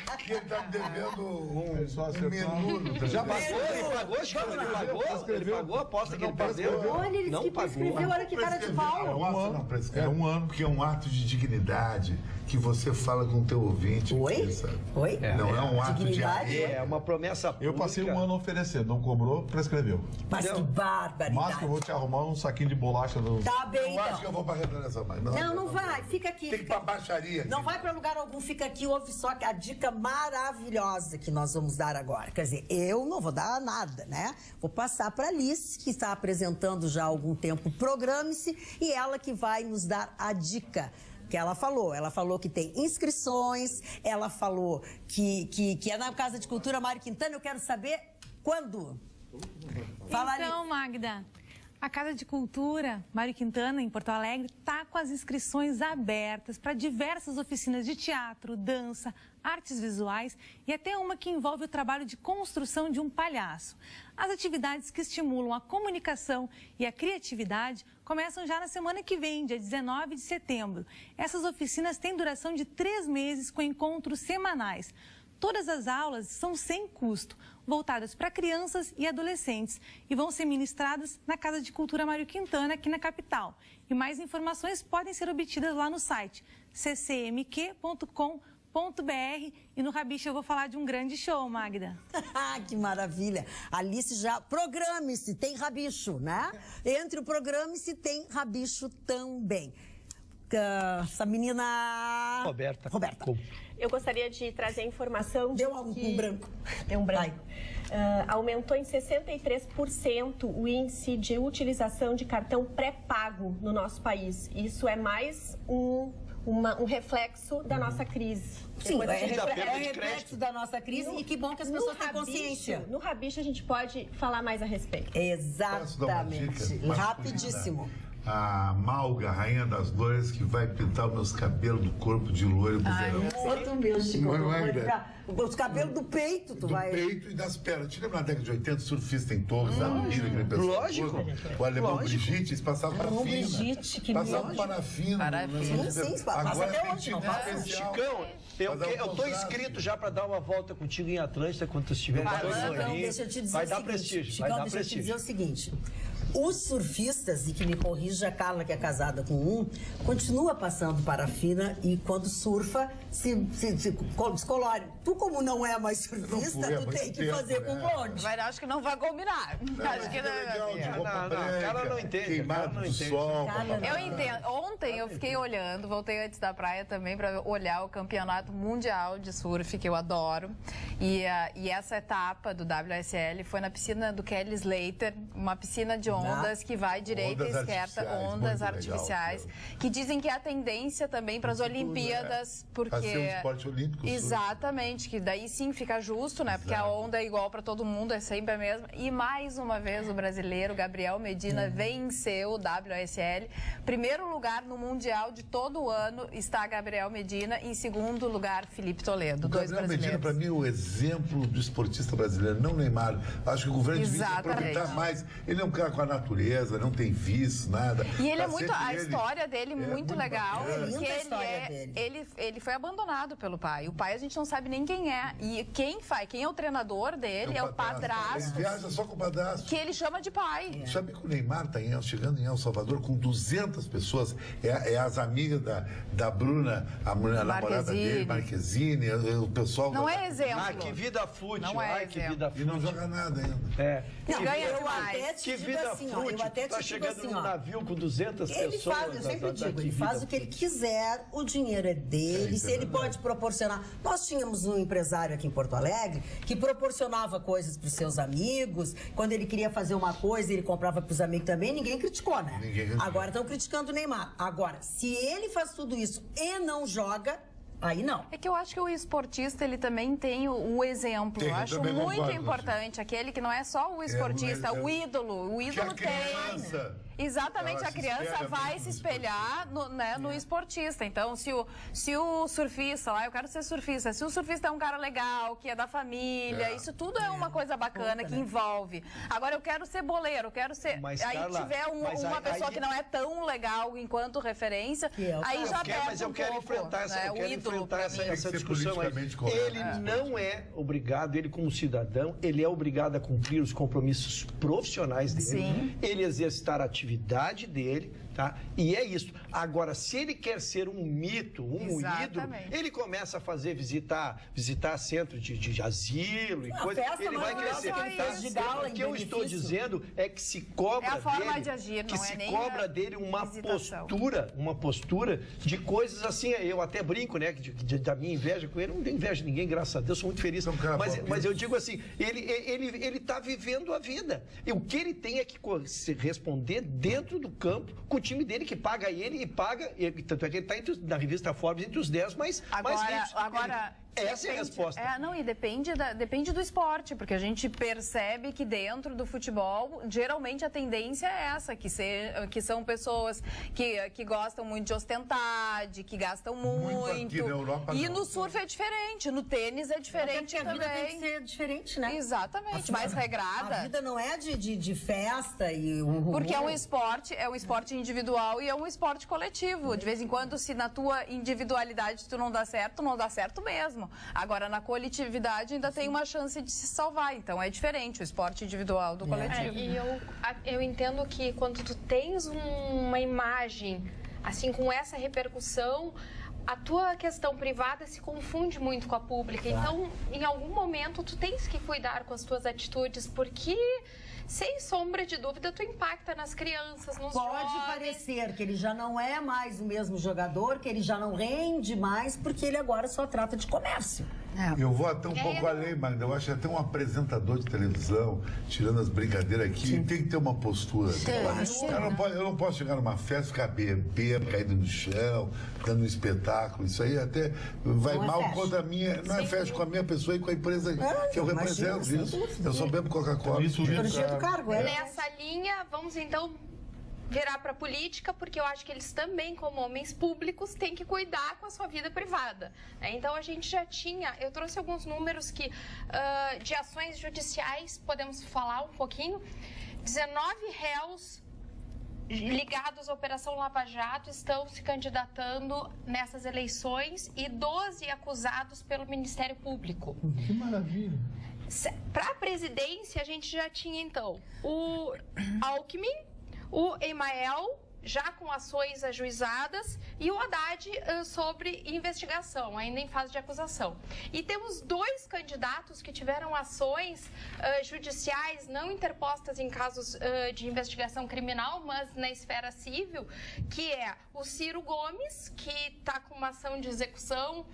Porque ele tá me devendo um minuto. Já pagou? Ele pagou a aposta que ele perdeu. Olha, ele disse que prescreveu, olha que cara de pau. Não prescreve. É um ano. Porque é um ato de dignidade que você fala com o teu ouvinte. Oi? Não é um ato de É uma promessa pública. Eu passei um ano oferecendo, não cobrou, prescreveu. Mas que barbaridade. Mas que eu vou te arrumar um saquinho de bolacha do... Tá bem, Eu acho que eu vou pra nessa mais. Não vai, fica aqui. Tem que ir pra baixaria. Não vai pra lugar algum, fica aqui, ouve só a dica maravilhosa que nós vamos dar agora. Quer dizer, eu não vou dar nada, né? Vou passar pra Alice, que está apresentando já há algum tempo o Programe-se, e ela que vai nos dar a dica que ela falou que tem inscrições, ela falou que é na Casa de Cultura Mário Quintana. Eu quero saber quando. Fala então, Magda, a Casa de Cultura Mário Quintana, em Porto Alegre, está com as inscrições abertas para diversas oficinas de teatro, dança, artes visuais e até uma que envolve o trabalho de construção de um palhaço. As atividades que estimulam a comunicação e a criatividade começam já na semana que vem, dia 19 de setembro. Essas oficinas têm duração de 3 meses com encontros semanais. Todas as aulas são sem custo, voltadas para crianças e adolescentes e vão ser ministradas na Casa de Cultura Mário Quintana, aqui na capital. E mais informações podem ser obtidas lá no site ccmq.com.br. E no Rabicho eu vou falar de um grande show, Magda. Que maravilha! Alice já programe-se, tem Rabicho, né? Entre o programe-se tem Rabicho também. Essa menina... Roberta. Eu gostaria de trazer a informação de um branco. Deu um branco. Aumentou em 63% o índice de utilização de cartão pré-pago no nosso país. Isso é mais um reflexo da nossa crise. Sim, é reflexo da nossa crise e que bom que as pessoas têm consciência. No Rabicho a gente pode falar mais a respeito. Exatamente. Rapidíssimo. A Malga, rainha das loiras, que vai pintar os meus cabelos do corpo de loiro pro verão. Outro meu, Chico. Os cabelos do peito, do peito e das pernas. Te lembra na década de 80, surfista em todos, da Mira, aquele pessoal? Lógico. O alemão Brigitte, eles passavam parafina. Brigitte, que passavam parafina. Sim, passa até hoje, não passa. Chicão, eu tô inscrito já para dar uma volta contigo em Atlântida quando tu estiver. Deixa eu te dizer vai dar prestígio. Chicão, deixa eu te dizer o seguinte. Os surfistas, e que me corrija a Carla, que é casada com um, continua passando parafina e quando surfa, se descolore. Tu, como não é mais surfista, tu tem que fazer com blonde. Mas acho que não vai combinar. Acho que Ela não entende. Eu entendo. Ontem eu fiquei olhando, voltei antes da praia também para olhar o campeonato mundial de surf, que eu adoro. E essa etapa do WSL foi na piscina do Kelly Slater, uma piscina de ondas que vai direita e esquerda, ondas artificiais, que dizem que é a tendência também para as Olimpíadas, porque ser um esporte olímpico. Exatamente, que daí sim fica justo, né? Porque a onda é igual para todo mundo, é sempre a mesma. E mais uma vez o brasileiro Gabriel Medina venceu o WSL. Primeiro lugar no mundial de todo o ano está Gabriel Medina, em segundo lugar Felipe Toledo, dois brasileiros. Gabriel Medina para mim é o exemplo do esportista brasileiro, não Neymar. Acho que o governo devia aproveitar mais. Ele é um cara com a natureza, não tem vício, nada. E ele é muito, a história dele muito legal, porque ele foi abandonado pelo pai. O pai a gente não sabe nem quem é. E quem é o treinador dele é o padrasto. Ele viaja só com o padrasto. Que ele chama de pai. Sabe que o Neymar está chegando em El Salvador com 200 pessoas. É as amigas da Bruna, a namorada dele, Marquezine, o pessoal. Não é exemplo. Que vida fútil. Não é exemplo. E não joga nada ainda. Não ganha demais. Que vida fútil. Tá chegando num navio com 200 pessoas. Eu sempre digo, ele faz o que ele quiser, o dinheiro é dele, se ele pode proporcionar. Nós tínhamos um empresário aqui em Porto Alegre que proporcionava coisas para os seus amigos. Quando ele queria fazer uma coisa, ele comprava para os amigos também, ninguém criticou, né? Agora estão criticando o Neymar. Agora, se ele faz tudo isso e não joga, aí não. É que eu acho que o esportista, ele também tem o exemplo. Eu acho muito importante. Aquele que não é só o esportista, o ídolo. O ídolo tem. Exatamente, a criança vai se espelhar no esportista. Então, se o surfista lá, eu quero ser surfista, se o surfista é um cara legal, que é da família, isso tudo é uma coisa bacana que envolve. Agora, eu quero ser boleiro, eu quero ser... Mas, aí Carla, tiver uma pessoa que não é tão legal enquanto referência, aí já perde Mas eu quero enfrentar essa discussão aí. Ele né? não é obrigado, ele como cidadão, ele é obrigado a cumprir os compromissos profissionais dele. Sim. Ele exercitar a atividade dele, tá? E é isso. Agora, se ele quer ser um mito, um ídolo, ele começa a visitar centro de asilo e coisa, ele vai crescer. O que eu estou dizendo é que se cobra dele uma postura de coisas assim, eu até brinco, né, da minha inveja com ele, não tenho inveja de ninguém, graças a Deus, sou muito feliz, mas eu digo assim, ele está vivendo a vida. E o que ele tem é que se responder dentro do campo, contigo time dele que paga ele e paga, tanto é que ele está na revista Forbes entre os 10 mais ricos. Agora, essa é a resposta. E depende do esporte, porque a gente percebe que dentro do futebol, geralmente a tendência é essa, que são pessoas que gostam muito de ostentar, que gastam muito. Aqui na Europa, e no surf é diferente, no tênis é diferente também. A vida tem que ser diferente, né? Exatamente, mais regrada. A vida não é de festa e porque é um esporte individual e é um esporte coletivo. De vez em quando, se na tua individualidade tu não dá certo mesmo. Agora, na coletividade ainda tem uma chance de se salvar. Então, é diferente o esporte individual do coletivo. E eu entendo que quando tu tens uma imagem, assim, com essa repercussão, a tua questão privada se confunde muito com a pública. Então, em algum momento, tu tens que cuidar com as tuas atitudes, porque... Sem sombra de dúvida, tu impacta nas crianças, nos jovens. Pode parecer que ele já não é mais o mesmo jogador, que ele já não rende mais, porque ele agora só trata de comércio. Eu vou até um pouco além, Magda. Eu acho que até um apresentador de televisão, tirando as brincadeiras aqui, tem que ter uma postura. Eu não posso chegar numa festa, ficar bebendo, caído no chão, dando um espetáculo. Isso aí até vai mal contra a minha... Não é festa com a minha pessoa e com a empresa que eu represento. Eu só bebo Coca-Cola. Nessa linha, vamos então virar para a política, porque eu acho que eles também, como homens públicos, têm que cuidar com a sua vida privada. Então, a gente já tinha... Eu trouxe alguns números de ações judiciais, podemos falar um pouquinho. 19 réus ligados à Operação Lava Jato estão se candidatando nessas eleições e 12 acusados pelo Ministério Público. Que maravilha! Para a presidência, a gente já tinha, então, o Alckmin, o Emael, já com ações ajuizadas, e o Haddad sobre investigação, ainda em fase de acusação. E temos 2 candidatos que tiveram ações judiciais não interpostas em casos de investigação criminal, mas na esfera civil, que é o Ciro Gomes, que está com uma ação de execução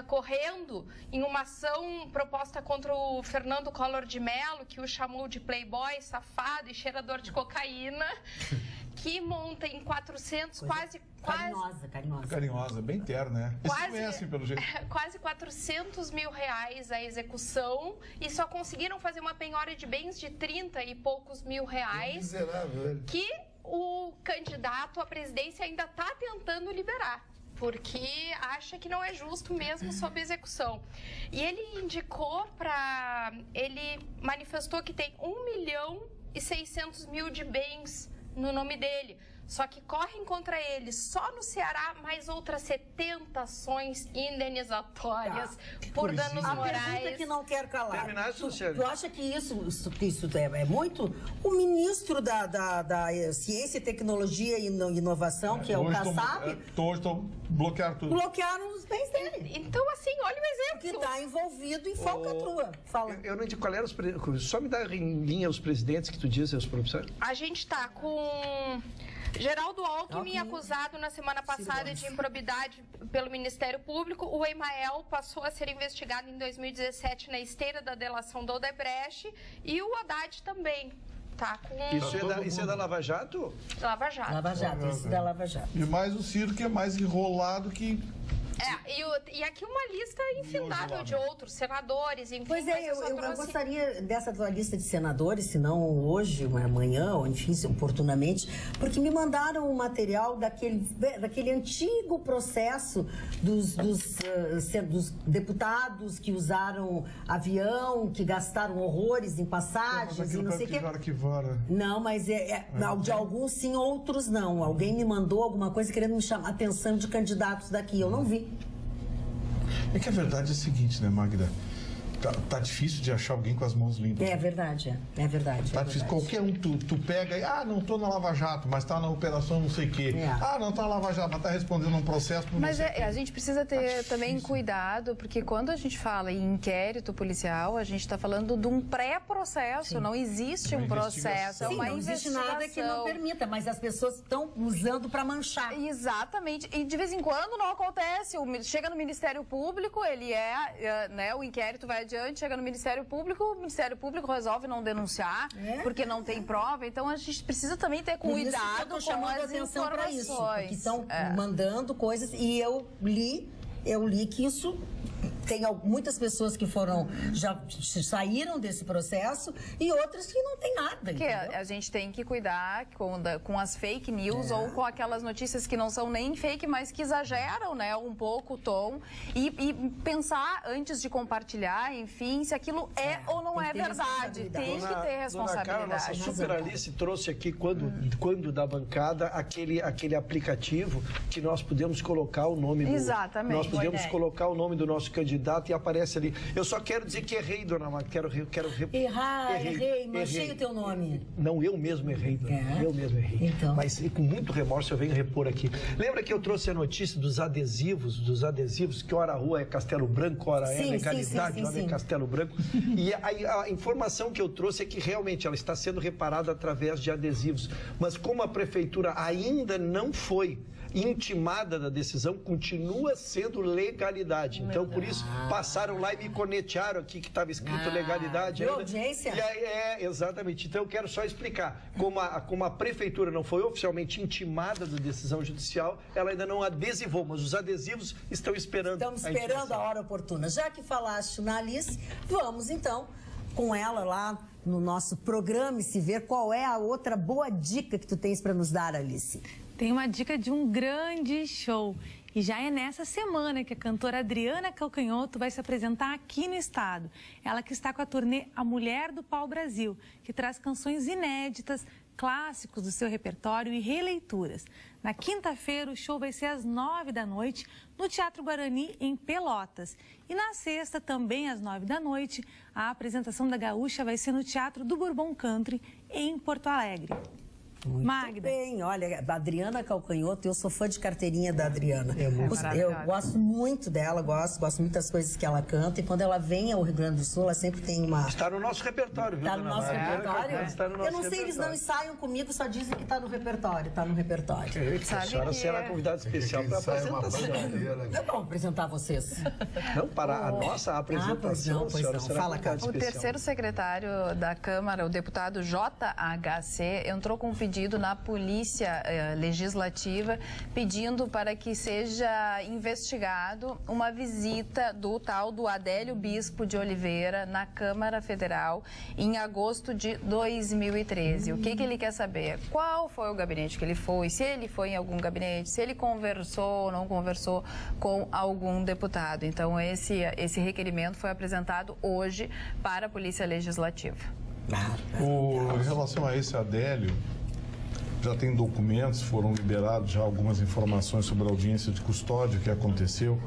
correndo em uma ação proposta contra o Fernando Collor de Mello, que o chamou de playboy, safado e cheirador de cocaína, que monta em 400, quase... Carinhosa, bem terna, né? Quase, pelo jeito. Quase 400 mil reais a execução e só conseguiram fazer uma penhora de bens de 30 e poucos mil reais. Miserável. Que o candidato à presidência ainda está tentando liberar, porque acha que não é justo mesmo sob execução. E ele ele manifestou que tem 1.600.000 de bens no nome dele. Só que correm contra ele, só no Ceará, mais outras 70 ações indenizatórias por danos morais. A pergunta que não quero calar. Tu acha que isso é muito? O ministro da Ciência, Tecnologia e Inovação, que é o Kassab... Hoje bloquearam tudo. Bloquearam os bens dele. Então, assim, olha o exemplo. Que está envolvido em falcatrua. Fala. Eu não entendi qual era só me dá em linha os presidentes que tu disse, os professores. A gente está com... Geraldo Alckmin, acusado na semana passada de improbidade pelo Ministério Público. O Emael passou a ser investigado em 2017 na esteira da delação do Odebrecht. E o Haddad também. Tá com... Isso é da Lava Jato? Lava Jato. Isso da Lava Jato. E mais o Ciro, que é mais enrolado que... E aqui uma lista infindável de outros senadores, enfim. Pois é, eu gostaria dessa tua lista de senadores, se não hoje, amanhã, ou enfim, oportunamente, porque me mandaram um material daquele antigo processo dos deputados que usaram avião, que gastaram horrores em passagens, e não sei o quê. Não, mas de alguns sim, outros não. Alguém me mandou alguma coisa querendo me chamar a atenção de candidatos daqui, eu não vi. É que a verdade é a seguinte, né, Magda? Tá difícil de achar alguém com as mãos limpas. É verdade, é verdade. Tá difícil. Qualquer um, tu pega e, não tô na Lava Jato, mas tá na operação não sei o quê. Não tá na Lava Jato, mas tá respondendo um processo... Mas a gente precisa ter também cuidado, porque quando a gente fala em inquérito policial, a gente está falando de um pré-processo, não existe um processo, é uma não existe nada que não permita, mas as pessoas estão usando para manchar. Exatamente, e de vez em quando não acontece, chega no Ministério Público, ele o inquérito vai adiante, adiante, chega no Ministério Público, o Ministério Público resolve não denunciar, porque não tem prova. Então, a gente precisa também ter cuidado com as informações. Porque estão mandando coisas e eu li que isso... Tem muitas pessoas que já saíram desse processo e outras que não tem nada. Porque a gente tem que cuidar com as fake news ou com aquelas notícias que não são nem fake, mas que exageram, né, um pouco o tom e pensar antes de compartilhar, enfim, se aquilo é ou não é verdade. Tem que ter responsabilidade. Dona Carla, nossa Super Alice trouxe aqui, quando da bancada, aquele aplicativo que nós podemos colocar o nome do... Exatamente. Nós podemos colocar o nome do nosso candidato e aparece ali. Eu só quero dizer que errei, dona Magda. Errei, manchei o teu nome. Não, eu mesmo errei, eu mesmo errei. Então. Mas com muito remorso eu venho repor aqui. Lembra que eu trouxe a notícia dos adesivos, que ora a rua é Castelo Branco, ora é legalidade, ora é Castelo Branco. E a informação que eu trouxe é que realmente ela está sendo reparada através de adesivos. Mas como a prefeitura ainda não foi intimada da decisão, continua sendo legalidade. Então, por isso, passaram lá e me cornetearam aqui que estava escrito legalidade. Audiência? E aí, exatamente. Então, eu quero só explicar. Como a prefeitura não foi oficialmente intimada da decisão judicial, ela ainda não adesivou, mas os adesivos estão esperando. Estamos esperando a hora oportuna. Já que falaste na Alice, vamos então com ela lá no nosso programa e se ver qual é a outra boa dica que tu tens para nos dar, Alice. Tem uma dica de um grande show. E já é nessa semana que a cantora Adriana Calcanhoto vai se apresentar aqui no estado. Ela que está com a turnê A Mulher do Pau Brasil, que traz canções inéditas, clássicos do seu repertório e releituras. Na quinta-feira, o show vai ser às 9 da noite, no Teatro Guarani, em Pelotas. E na sexta, também às 9 da noite, a apresentação da Gaúcha vai ser no Teatro do Bourbon Country, em Porto Alegre. Muito Magda. bem, olha, a Adriana Calcanhoto, eu sou fã de carteirinha da Adriana. Eu gosto muito dela, gosto muito das coisas que ela canta e quando ela vem ao Rio Grande do Sul, ela sempre tem uma... Está no nosso repertório, viu? Está no nosso repertório? Está no nosso eu não sei, eles não ensaiam comigo, só dizem que está no repertório, A senhora será convidada especial para a apresentação. Eu vou apresentar vocês. Não, para a nossa apresentação, pois não. Fala, cara. O terceiro secretário da Câmara, o deputado JHC, entrou com um pedido na Polícia Legislativa pedindo para que seja investigado uma visita do tal do Adélio Bispo de Oliveira na Câmara Federal em agosto de 2013. O que ele quer saber? Qual foi o gabinete que ele foi? Se ele foi em algum gabinete? Se ele conversou ou não conversou com algum deputado? Então, esse requerimento foi apresentado hoje para a Polícia Legislativa. Em relação a esse Adélio, já tem documentos, foram liberados já algumas informações sobre a audiência de custódia que aconteceu,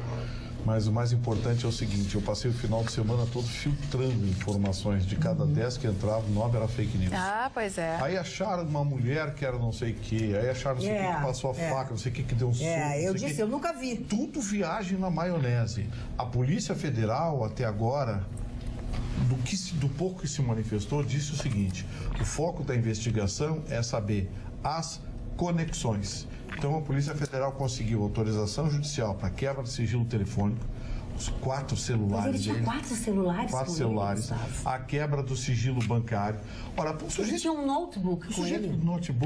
mas o mais importante é o seguinte, eu passei o final de semana todo filtrando informações, de cada 10 que entravam, 9 era fake news. Ah, pois é. Aí acharam uma mulher que era não sei o quê, aí acharam não sei o que passou a faca, não sei o que deu um soco. Eu disse, eu nunca vi. Tudo viagem na maionese. A Polícia Federal, até agora, do pouco que se manifestou, disse o seguinte, o foco da investigação é saber as conexões. Então, a Polícia Federal conseguiu autorização judicial para quebra de sigilo telefônico, os 4 celulares. Mas ele tinha 4 celulares? 4 celulares. A quebra do sigilo bancário. Ora, ele tinha um notebook com ele?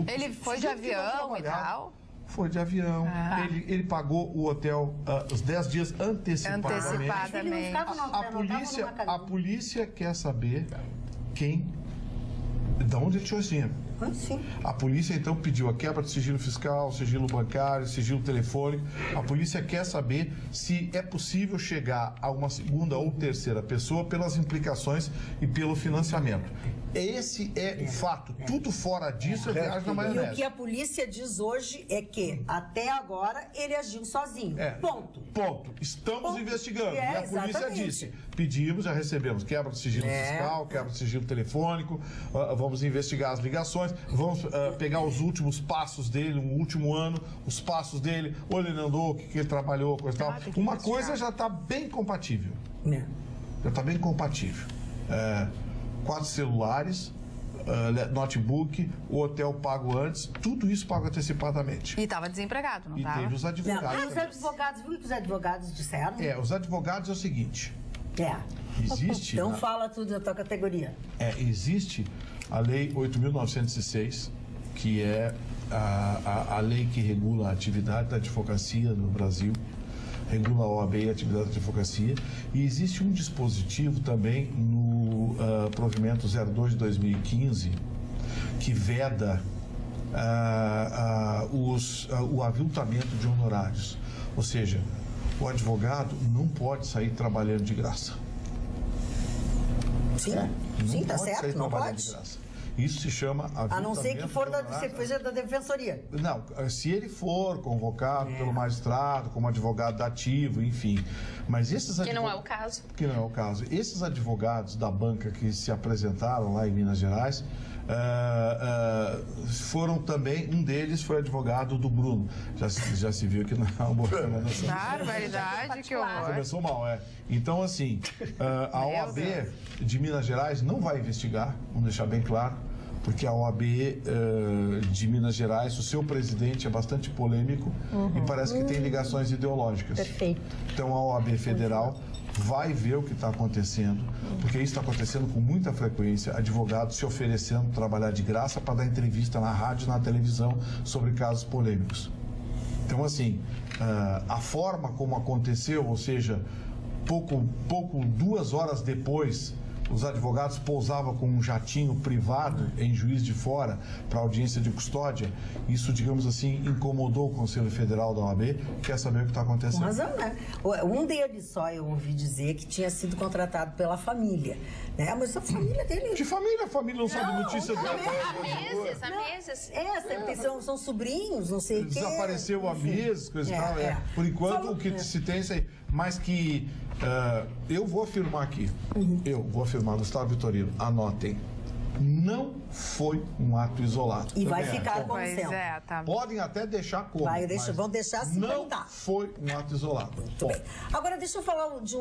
Ele foi de avião e tal? Foi de avião. Ele pagou o hotel os 10 dias antecipadamente. A polícia quer saber de onde ele tirou esse dinheiro. Sim. A polícia, então, pediu a quebra de sigilo fiscal, sigilo bancário, sigilo telefônico. A polícia quer saber se é possível chegar a uma segunda ou terceira pessoa pelas implicações e pelo financiamento. Esse é o fato. Tudo fora disso é viagem na maionese. E o que a polícia diz hoje é que, até agora, ele agiu sozinho. Ponto. Estamos investigando. E a polícia disse, pedimos, já recebemos quebra de sigilo fiscal, quebra de sigilo telefônico, vamos investigar as ligações, vamos pegar os últimos passos dele, no último ano, os passos dele, onde ele andou, o que ele trabalhou, coisa e tal. Uma coisa já está bem compatível. Já está bem compatível. 4 celulares, notebook, o hotel pago antes, tudo isso pago antecipadamente. E estava desempregado, não estava? E teve os advogados. Viu o que os advogados disseram? Os advogados é o seguinte, Existe... Então fala tudo da tua categoria. Existe a Lei 8.906, que é a lei que regula a atividade da advocacia no Brasil, regula a OAB e a atividade da advocacia, e existe um dispositivo também no provimento 02 de 2015 que veda o aviltamento de honorários, ou seja, o advogado não pode sair trabalhando de graça. Sim, tá certo, não pode. De graça. Isso se chama aviltamento. A não ser que for da defensoria. Não, se ele for convocado pelo magistrado como advogado ativo, enfim. Mas esses que não é o caso. Que não é o caso. Esses advogados da banca que se apresentaram lá em Minas Gerais foram também, um deles foi advogado do Bruno. Já se viu que não é uma boa recomendação. Barbaridade, que horror. Começou mal, Então, assim, a OAB de Minas Gerais não vai investigar, vamos deixar bem claro, porque a OAB de Minas Gerais, o seu presidente é bastante polêmico e parece que tem ligações ideológicas. Perfeito. Então, a OAB federal vai ver o que está acontecendo, porque isso está acontecendo com muita frequência, advogados se oferecendo trabalhar de graça para dar entrevista na rádio e na televisão sobre casos polêmicos. Então, assim, a forma como aconteceu, ou seja, 2 horas depois, os advogados pousavam com um jatinho privado em Juiz de Fora para audiência de custódia. Isso, digamos assim, incomodou o Conselho Federal da OAB, quer saber o que está acontecendo. Com razão, né? Um deles só eu ouvi dizer que tinha sido contratado pela família, né? Mas a família dele... De família? A família não sabe notícia dele. Há meses. São sobrinhos, não sei o quê. Desapareceu há meses, coisa e tal. Por enquanto, o que se tem é isso aí. Mas que eu vou afirmar aqui, Gustavo Vitorino, anotem, não foi um ato isolado. E vai ficar como sendo. Podem até deixar como. Vão deixar assim. Não foi um ato isolado. Muito bem. Agora, deixa eu falar de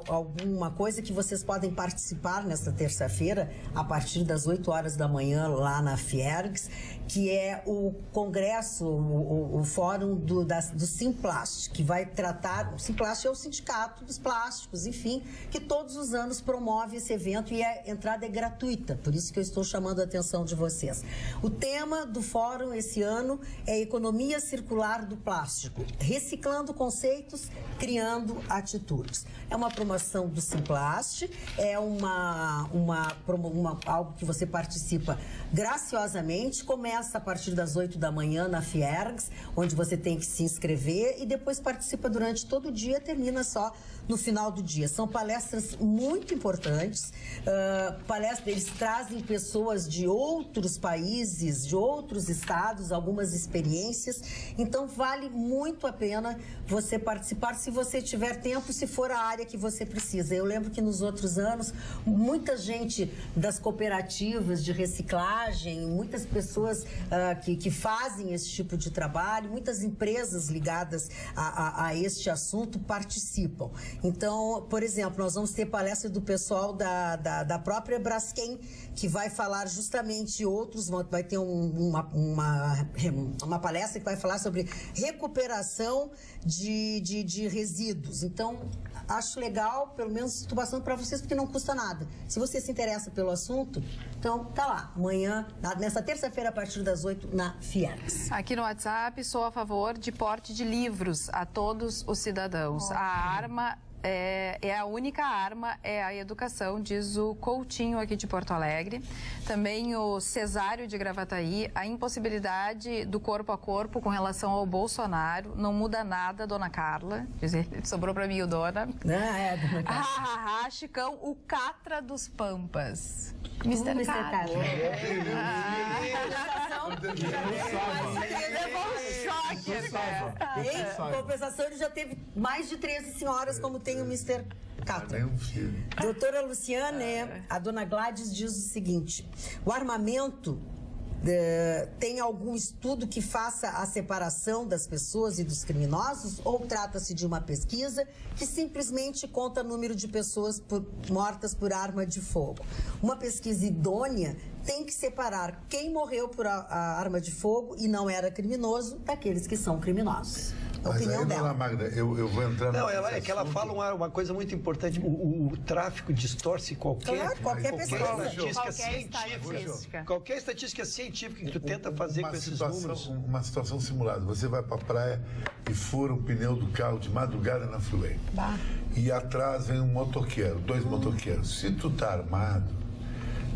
alguma coisa que vocês podem participar nesta terça-feira, a partir das 8 horas da manhã, lá na Fiergs, que é o congresso, o fórum do Simplast, que vai tratar... O Simplast é o sindicato dos plásticos, enfim, que todos os anos promove esse evento e a entrada é gratuita, por isso que eu estou chamando a atenção de vocês. O tema do fórum esse ano é economia circular do plástico, reciclando conceitos, criando atitudes. É uma promoção do Simplast, é algo que você participa graciosamente, começa a partir das 8 da manhã na Fiergs, onde você tem que se inscrever e depois participa durante todo o dia, termina só no final do dia. São palestras muito importantes, eles trazem pessoas de outros países, de outros estados, algumas experiências, então vale muito a pena você participar se você tiver tempo, se for a área que você precisa. Eu lembro que nos outros anos, muita gente das cooperativas de reciclagem, muitas pessoas que fazem esse tipo de trabalho, muitas empresas ligadas a este assunto participam. Então, por exemplo, nós vamos ter palestra do pessoal da própria Braskem, que vai falar justamente vai ter uma palestra que vai falar sobre recuperação de resíduos. Então, acho legal, pelo menos estou passando para vocês, porque não custa nada. Se você se interessa pelo assunto, então tá lá, amanhã, nessa terça-feira, a partir das 8, na Fiergs. Aqui no WhatsApp, sou a favor de porte de livros a todos os cidadãos. A arma a única arma é a educação, diz o Coutinho aqui de Porto Alegre. Também o Cesário de Gravataí, a impossibilidade do corpo a corpo com relação ao Bolsonaro, não muda nada, dona Carla. Diz ele, sobrou para mim o dona. Dona Carla. Chicão, o Catra dos Pampas. Mr. Catra. Em compensação, ele já teve mais de 13 senhoras, como tem o Mr. Catra. Doutora Luciane, a dona Gladys diz o seguinte: o armamento tem algum estudo que faça a separação das pessoas e dos criminosos, ou trata-se de uma pesquisa que simplesmente conta o número de pessoas mortas por arma de fogo? Uma pesquisa idônea tem que separar quem morreu por a arma de fogo e não era criminoso daqueles que são criminosos. A opinião dela. Magda, eu vou entrar... Não, é que ela fala uma coisa muito importante. O tráfico distorce qualquer estatística científica. Qualquer estatística científica que tu tenta fazer com esses números. Uma situação simulada. Você vai para a praia e fura o pneu do carro de madrugada na freeway. E atrás vem um motoqueiro, 2 motoqueiros. Se tu tá armado,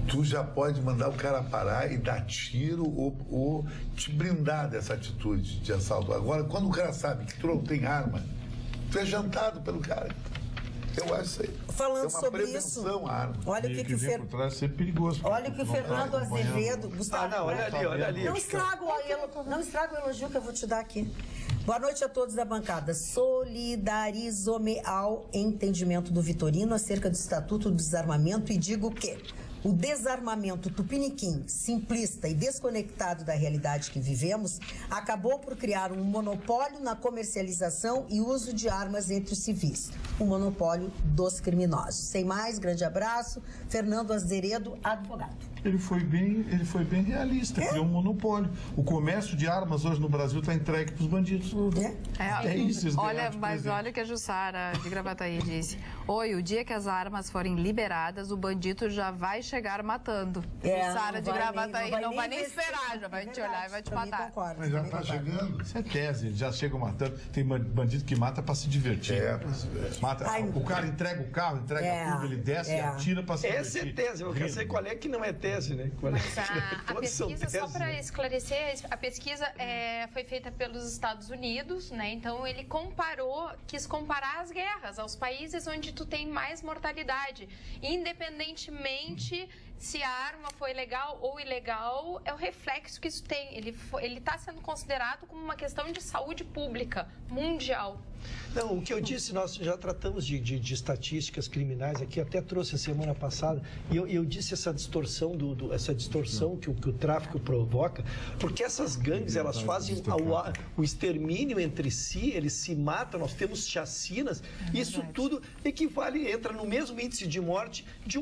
tu já pode mandar o cara parar e dar tiro ou te brindar dessa atitude de assalto. Agora, quando o cara sabe que tu não tem arma, tu é jantado pelo cara. Eu acho isso aí. Falando sobre isso, olha o que vem por trás ser perigoso. Olha o que o Fernando Azevedo... Gustavo, olha ali. Não estraga o elogio que eu vou te dar aqui. Boa noite a todos da bancada. Solidarizo-me ao entendimento do Vitorino acerca do Estatuto do Desarmamento e digo que o desarmamento tupiniquim, simplista e desconectado da realidade que vivemos, acabou por criar um monopólio na comercialização e uso de armas entre os civis. O monopólio dos criminosos. Sem mais, grande abraço. Fernando Azevedo, advogado. Ele foi bem realista, criou um monopólio. O comércio de armas hoje no Brasil está entregue para os bandidos. Isso. Olha o que a Jussara de Gravataí disse. Oi, o dia que as armas forem liberadas, o bandido já vai chegar matando. Jussara de Gravataí não vai nem esperar, já vai te olhar e vai te matar. Mas já está chegando. Isso é tese, eles já chegam matando. Tem bandido que mata para se divertir. Mata. O cara entrega o carro, entrega a curva, ele desce e atira para se divertir. Essa é tese, eu quero saber qual é que não é tese. Né? Mas a pesquisa, só para esclarecer, a pesquisa foi feita pelos Estados Unidos, né? Então ele quis comparar as guerras aos países onde tu tem mais mortalidade, independentemente se a arma foi legal ou ilegal, é o reflexo que isso tem. Ele está sendo considerado como uma questão de saúde pública mundial. Não, o que eu disse, nós já tratamos de estatísticas criminais aqui, até trouxe a semana passada, e eu disse essa distorção, essa distorção que o tráfico provoca, porque essas gangues, elas fazem o extermínio entre si, eles se matam, nós temos chacinas, isso tudo equivale, entra no mesmo índice de morte de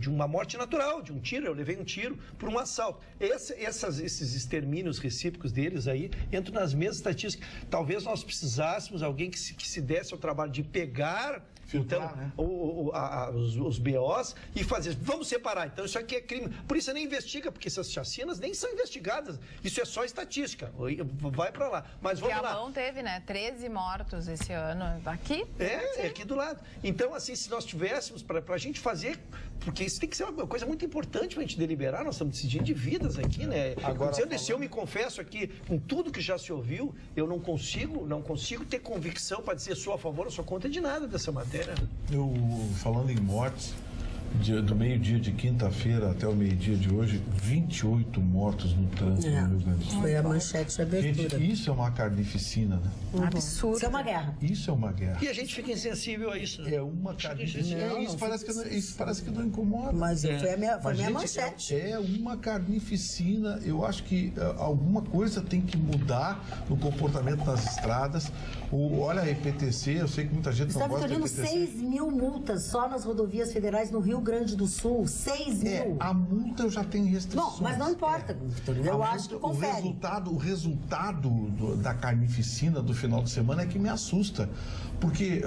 uma morte natural, de um tiro. Eu levei um tiro por um assalto. Esses extermínios recíprocos deles aí entram nas mesmas estatísticas. Talvez nós precisássemos alguém que se desse ao trabalho de pegar filtrar, né? Os BOs e fazer, vamos separar, então isso aqui é crime, por isso você nem investiga, porque essas chacinas nem são investigadas, isso é só estatística, vai pra lá, mas vamos lá. Viamão teve, né, 13 mortos esse ano, aqui? É aqui do lado, então assim, se nós tivéssemos pra gente fazer, porque isso tem que ser uma coisa muito importante pra gente deliberar, nós estamos decidindo de vidas aqui, né? Agora, se eu me confesso aqui, com tudo que já se ouviu, eu não consigo ter convicção para dizer sou a favor ou sou contra de nada dessa matéria. Eu, falando em mortes, do meio-dia de quinta-feira até o meio-dia de hoje, 28 mortos no trânsito no Rio Grande do Sul. Foi a manchete de abertura. Gente, isso é uma carnificina, né? Absurdo. Isso é uma guerra. Isso é uma guerra. E a gente fica insensível a isso. É uma carnificina. Isso parece que não incomoda. Mas foi a minha manchete. É uma carnificina. Eu acho que alguma coisa tem que mudar no comportamento nas estradas. Olha a EPTC, eu sei que muita gente não gosta da EPTC. 6 mil multas só nas rodovias federais no Rio Grande do Sul. 6 mil. A multa já tem restrições. Não, mas não importa, Vitorino. Eu acho que confere. O resultado da carnificina do final de semana é que me assusta. Porque,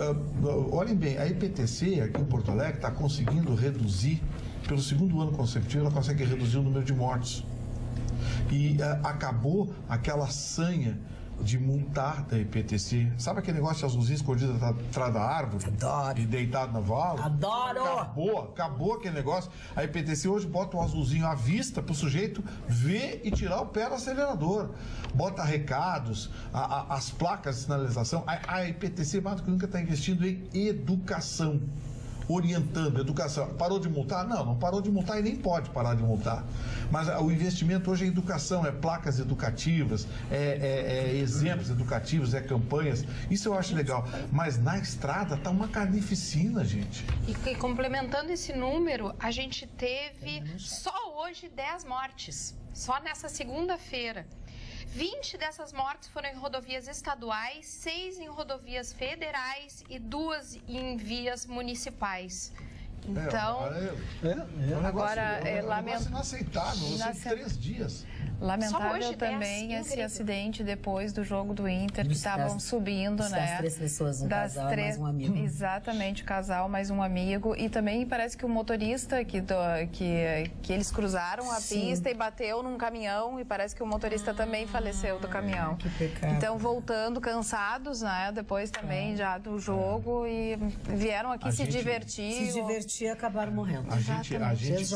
olhem bem, a EPTC aqui em Porto Alegre está conseguindo reduzir, pelo segundo ano consecutivo, ela consegue reduzir o número de mortes. E acabou aquela sanha de multar da EPTC. Sabe aquele negócio de azulzinho escondido atrás da árvore? Adoro. E deitado na vala? Adoro! Acabou aquele negócio. A EPTC hoje bota o azulzinho à vista para o sujeito ver e tirar o pé do acelerador. Bota recados, as placas de sinalização. A EPTC, mais do que nunca, está investindo em educação. Orientando, educação. Parou de multar? Não parou de multar e nem pode parar de multar. Mas o investimento hoje é educação, é placas educativas, é exemplos educativos, é campanhas. Isso eu acho legal. Mas na estrada tá uma carnificina, gente. E complementando esse número, a gente teve só hoje 10 mortes. Só nessa segunda-feira. 20 dessas mortes foram em rodovias estaduais, 6 em rodovias federais e 2 em vias municipais. Então, agora é lamentável. Inaceitável, 3 dias. Lamentável também esse acidente depois do jogo do Inter, que estavam subindo, né? Das 3 pessoas, um casal, mais um amigo. Exatamente, o casal, mais um amigo. E também parece que o motorista, que eles cruzaram a pista e bateu num caminhão, e parece que o motorista também faleceu do caminhão. Que pecado. Então, voltando cansados, né? Depois também já do jogo, e vieram aqui se divertir. Se divertir e acabaram morrendo. A gente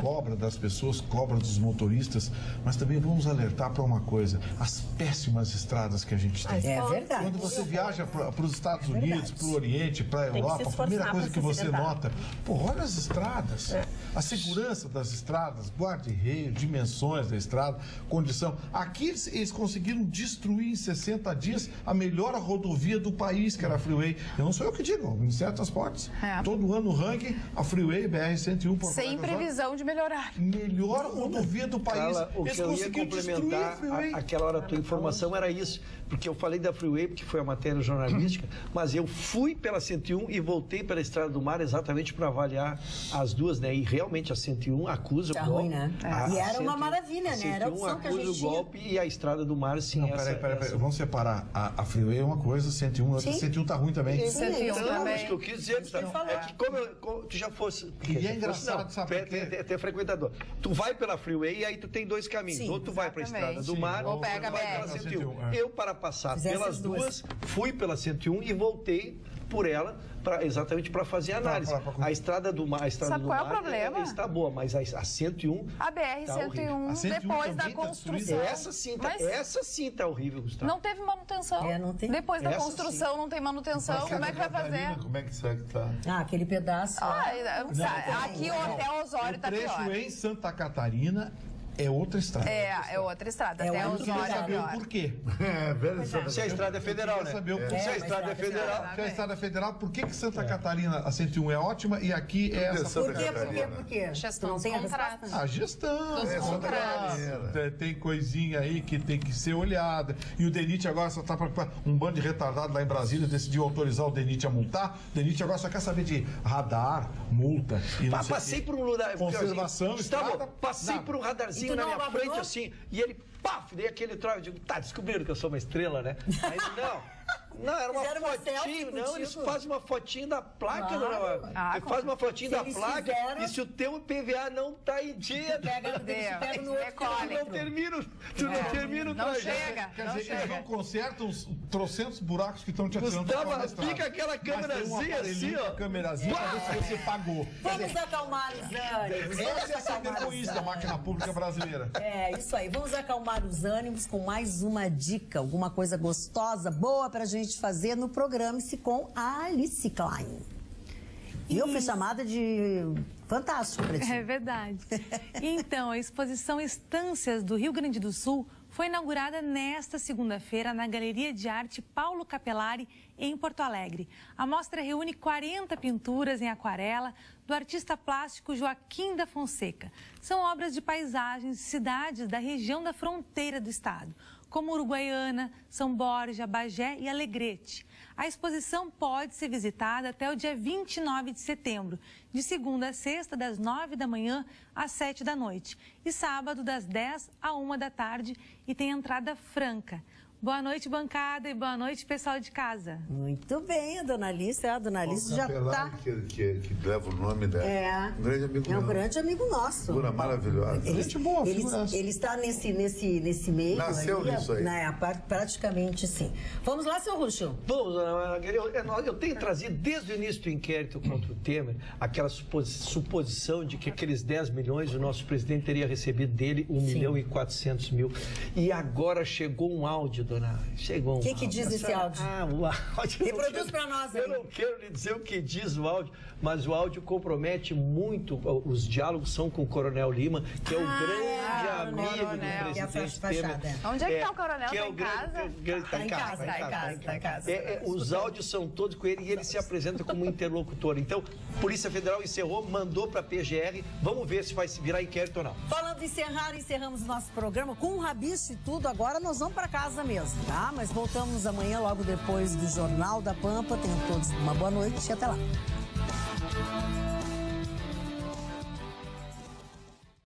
cobra das pessoas, cobra dos motoristas, mas também vamos alertar para uma coisa: as péssimas estradas que a gente tem. É verdade. Quando você viaja para os Estados Unidos, para o Oriente, para a Europa, a primeira coisa que você nota, olha as estradas, a segurança das estradas, guarda-reio, dimensões da estrada, condição. Aqui eles conseguiram destruir em 60 dias a melhor rodovia do país, que era a Freeway. Eu não sou eu que digo, o Ministério dos Transportes. Todo ano no ranking, a Freeway BR-101 por sem previsão de melhorar. Melhor rodovia do país. O que eu ia complementar aquela hora a tua informação era isso, porque eu falei da Freeway, porque foi a matéria jornalística, mas eu fui pela 101 e voltei pela Estrada do Mar exatamente para avaliar as duas, né? E realmente a 101 acusa o golpe. Ruim, né? E era uma maravilha, né? Era a opção que a gente acusa o golpe e a Estrada do Mar, sim. Não, peraí. Vamos separar. A Freeway é uma coisa, 101 outra. 101 tá ruim também. 101 também. Acho que eu quis dizer, é que como tu já fosse... E é engraçado, sabe? Até frequentador. Tu vai pela Freeway e aí tu tem dois caminhos. Ou tu vai para a Estrada do Mar, ou pega pela 101. Eu, para passar pelas duas, fui pela 101 e voltei por ela exatamente para fazer a análise. A Estrada do Mar, Sabe qual é o problema? Está boa, mas a 101... A BR-101, depois da construção. Essa sim está horrível, Gustavo. Não teve manutenção. Não tem. Depois da construção não tem manutenção. Como é que vai fazer? Como é que será que está? Aquele pedaço. Aqui até Osório está pior. O trecho em Santa Catarina é outra estrada. É outra estrada. Até Osório é saber o porquê. Se a estrada é federal, né? Saber o porquê. Se a estrada é federal. Se a estrada é federal, por que Santa Catarina, a 101 é ótima e aqui é essa? Por quê? Gestão não tem contrato. A gestão. Tem coisinha aí que tem que ser olhada. E o DENIT agora só está preocupado. Um bando de retardado lá em Brasília decidiu autorizar o DENIT a multar. O DENIT agora só quer saber de radar, multa e não passei por um lugar... Conservação, estrada. Passei por um radarzinho na minha frente, assim, e ele, paf, dei aquele troço, eu digo, descobriram que eu sou uma estrela, né? Aí, não, era uma fotinho, eles fazem uma fotinho da placa, faz uma fotinho da placa, e se o teu PVA não tá em dia, tu não termina o trajeto. Eles não consertam os trocentos buracos que estão te atirando pra fora da estrada. Fica aquela câmerazinha assim, ó. Câmerazinha pra ver se você pagou. Vamos acalmar os ânimos. Esse é saber com isso da máquina pública brasileira. Isso aí. Vamos acalmar os ânimos com mais uma dica, alguma coisa gostosa, boa pra gente fazer no Programe-se com a Alice Klein. Eu fui chamada de fantástico pra ti. É verdade. Então, a exposição Estâncias do Rio Grande do Sul foi inaugurada nesta segunda-feira na Galeria de Arte Paulo Capelari, em Porto Alegre. A mostra reúne 40 pinturas em aquarela do artista plástico Joaquim da Fonseca. São obras de paisagens de cidades da região da fronteira do estado, como Uruguaiana, São Borja, Bagé e Alegrete. A exposição pode ser visitada até o dia 29 de setembro, de segunda a sexta, das 9 da manhã às 7 da noite, e sábado, das 10 à 1 da tarde, e tem entrada franca. Boa noite, bancada, e boa noite, pessoal de casa. Muito bem, a dona Alice. A dona Alice já está... Que leva o nome dela. Um grande amigo um grande amigo nosso. Figura maravilhosa. Gente boa, ele está nesse meio. Nasceu ali, nisso aí. Praticamente, sim. Vamos lá, seu Ruxo? Vamos, eu tenho trazido desde o início do inquérito contra o Temer aquela suposição de que aqueles 10 milhões o nosso presidente teria recebido dele 1.400.000. E agora chegou um áudio, chegou um áudio. O que diz esse áudio? O áudio. Reproduz para nós aí. Eu não quero lhe dizer o que diz o áudio, mas o áudio compromete muito. Os diálogos são com o Coronel Lima, que é o grande amigo do presidente Temer. Onde é que está o Coronel? Que é o Está em casa. Os áudios são todos com ele e ele se apresenta como interlocutor. Então, Polícia Federal encerrou, mandou para a PGR. Vamos ver se vai se virar inquérito ou não. Falando em encerrar, encerramos o nosso programa com um rabicho e tudo. Agora nós vamos para casa mesmo, tá? Mas voltamos amanhã, logo depois do Jornal da Pampa. Tenham todos uma boa noite e até lá.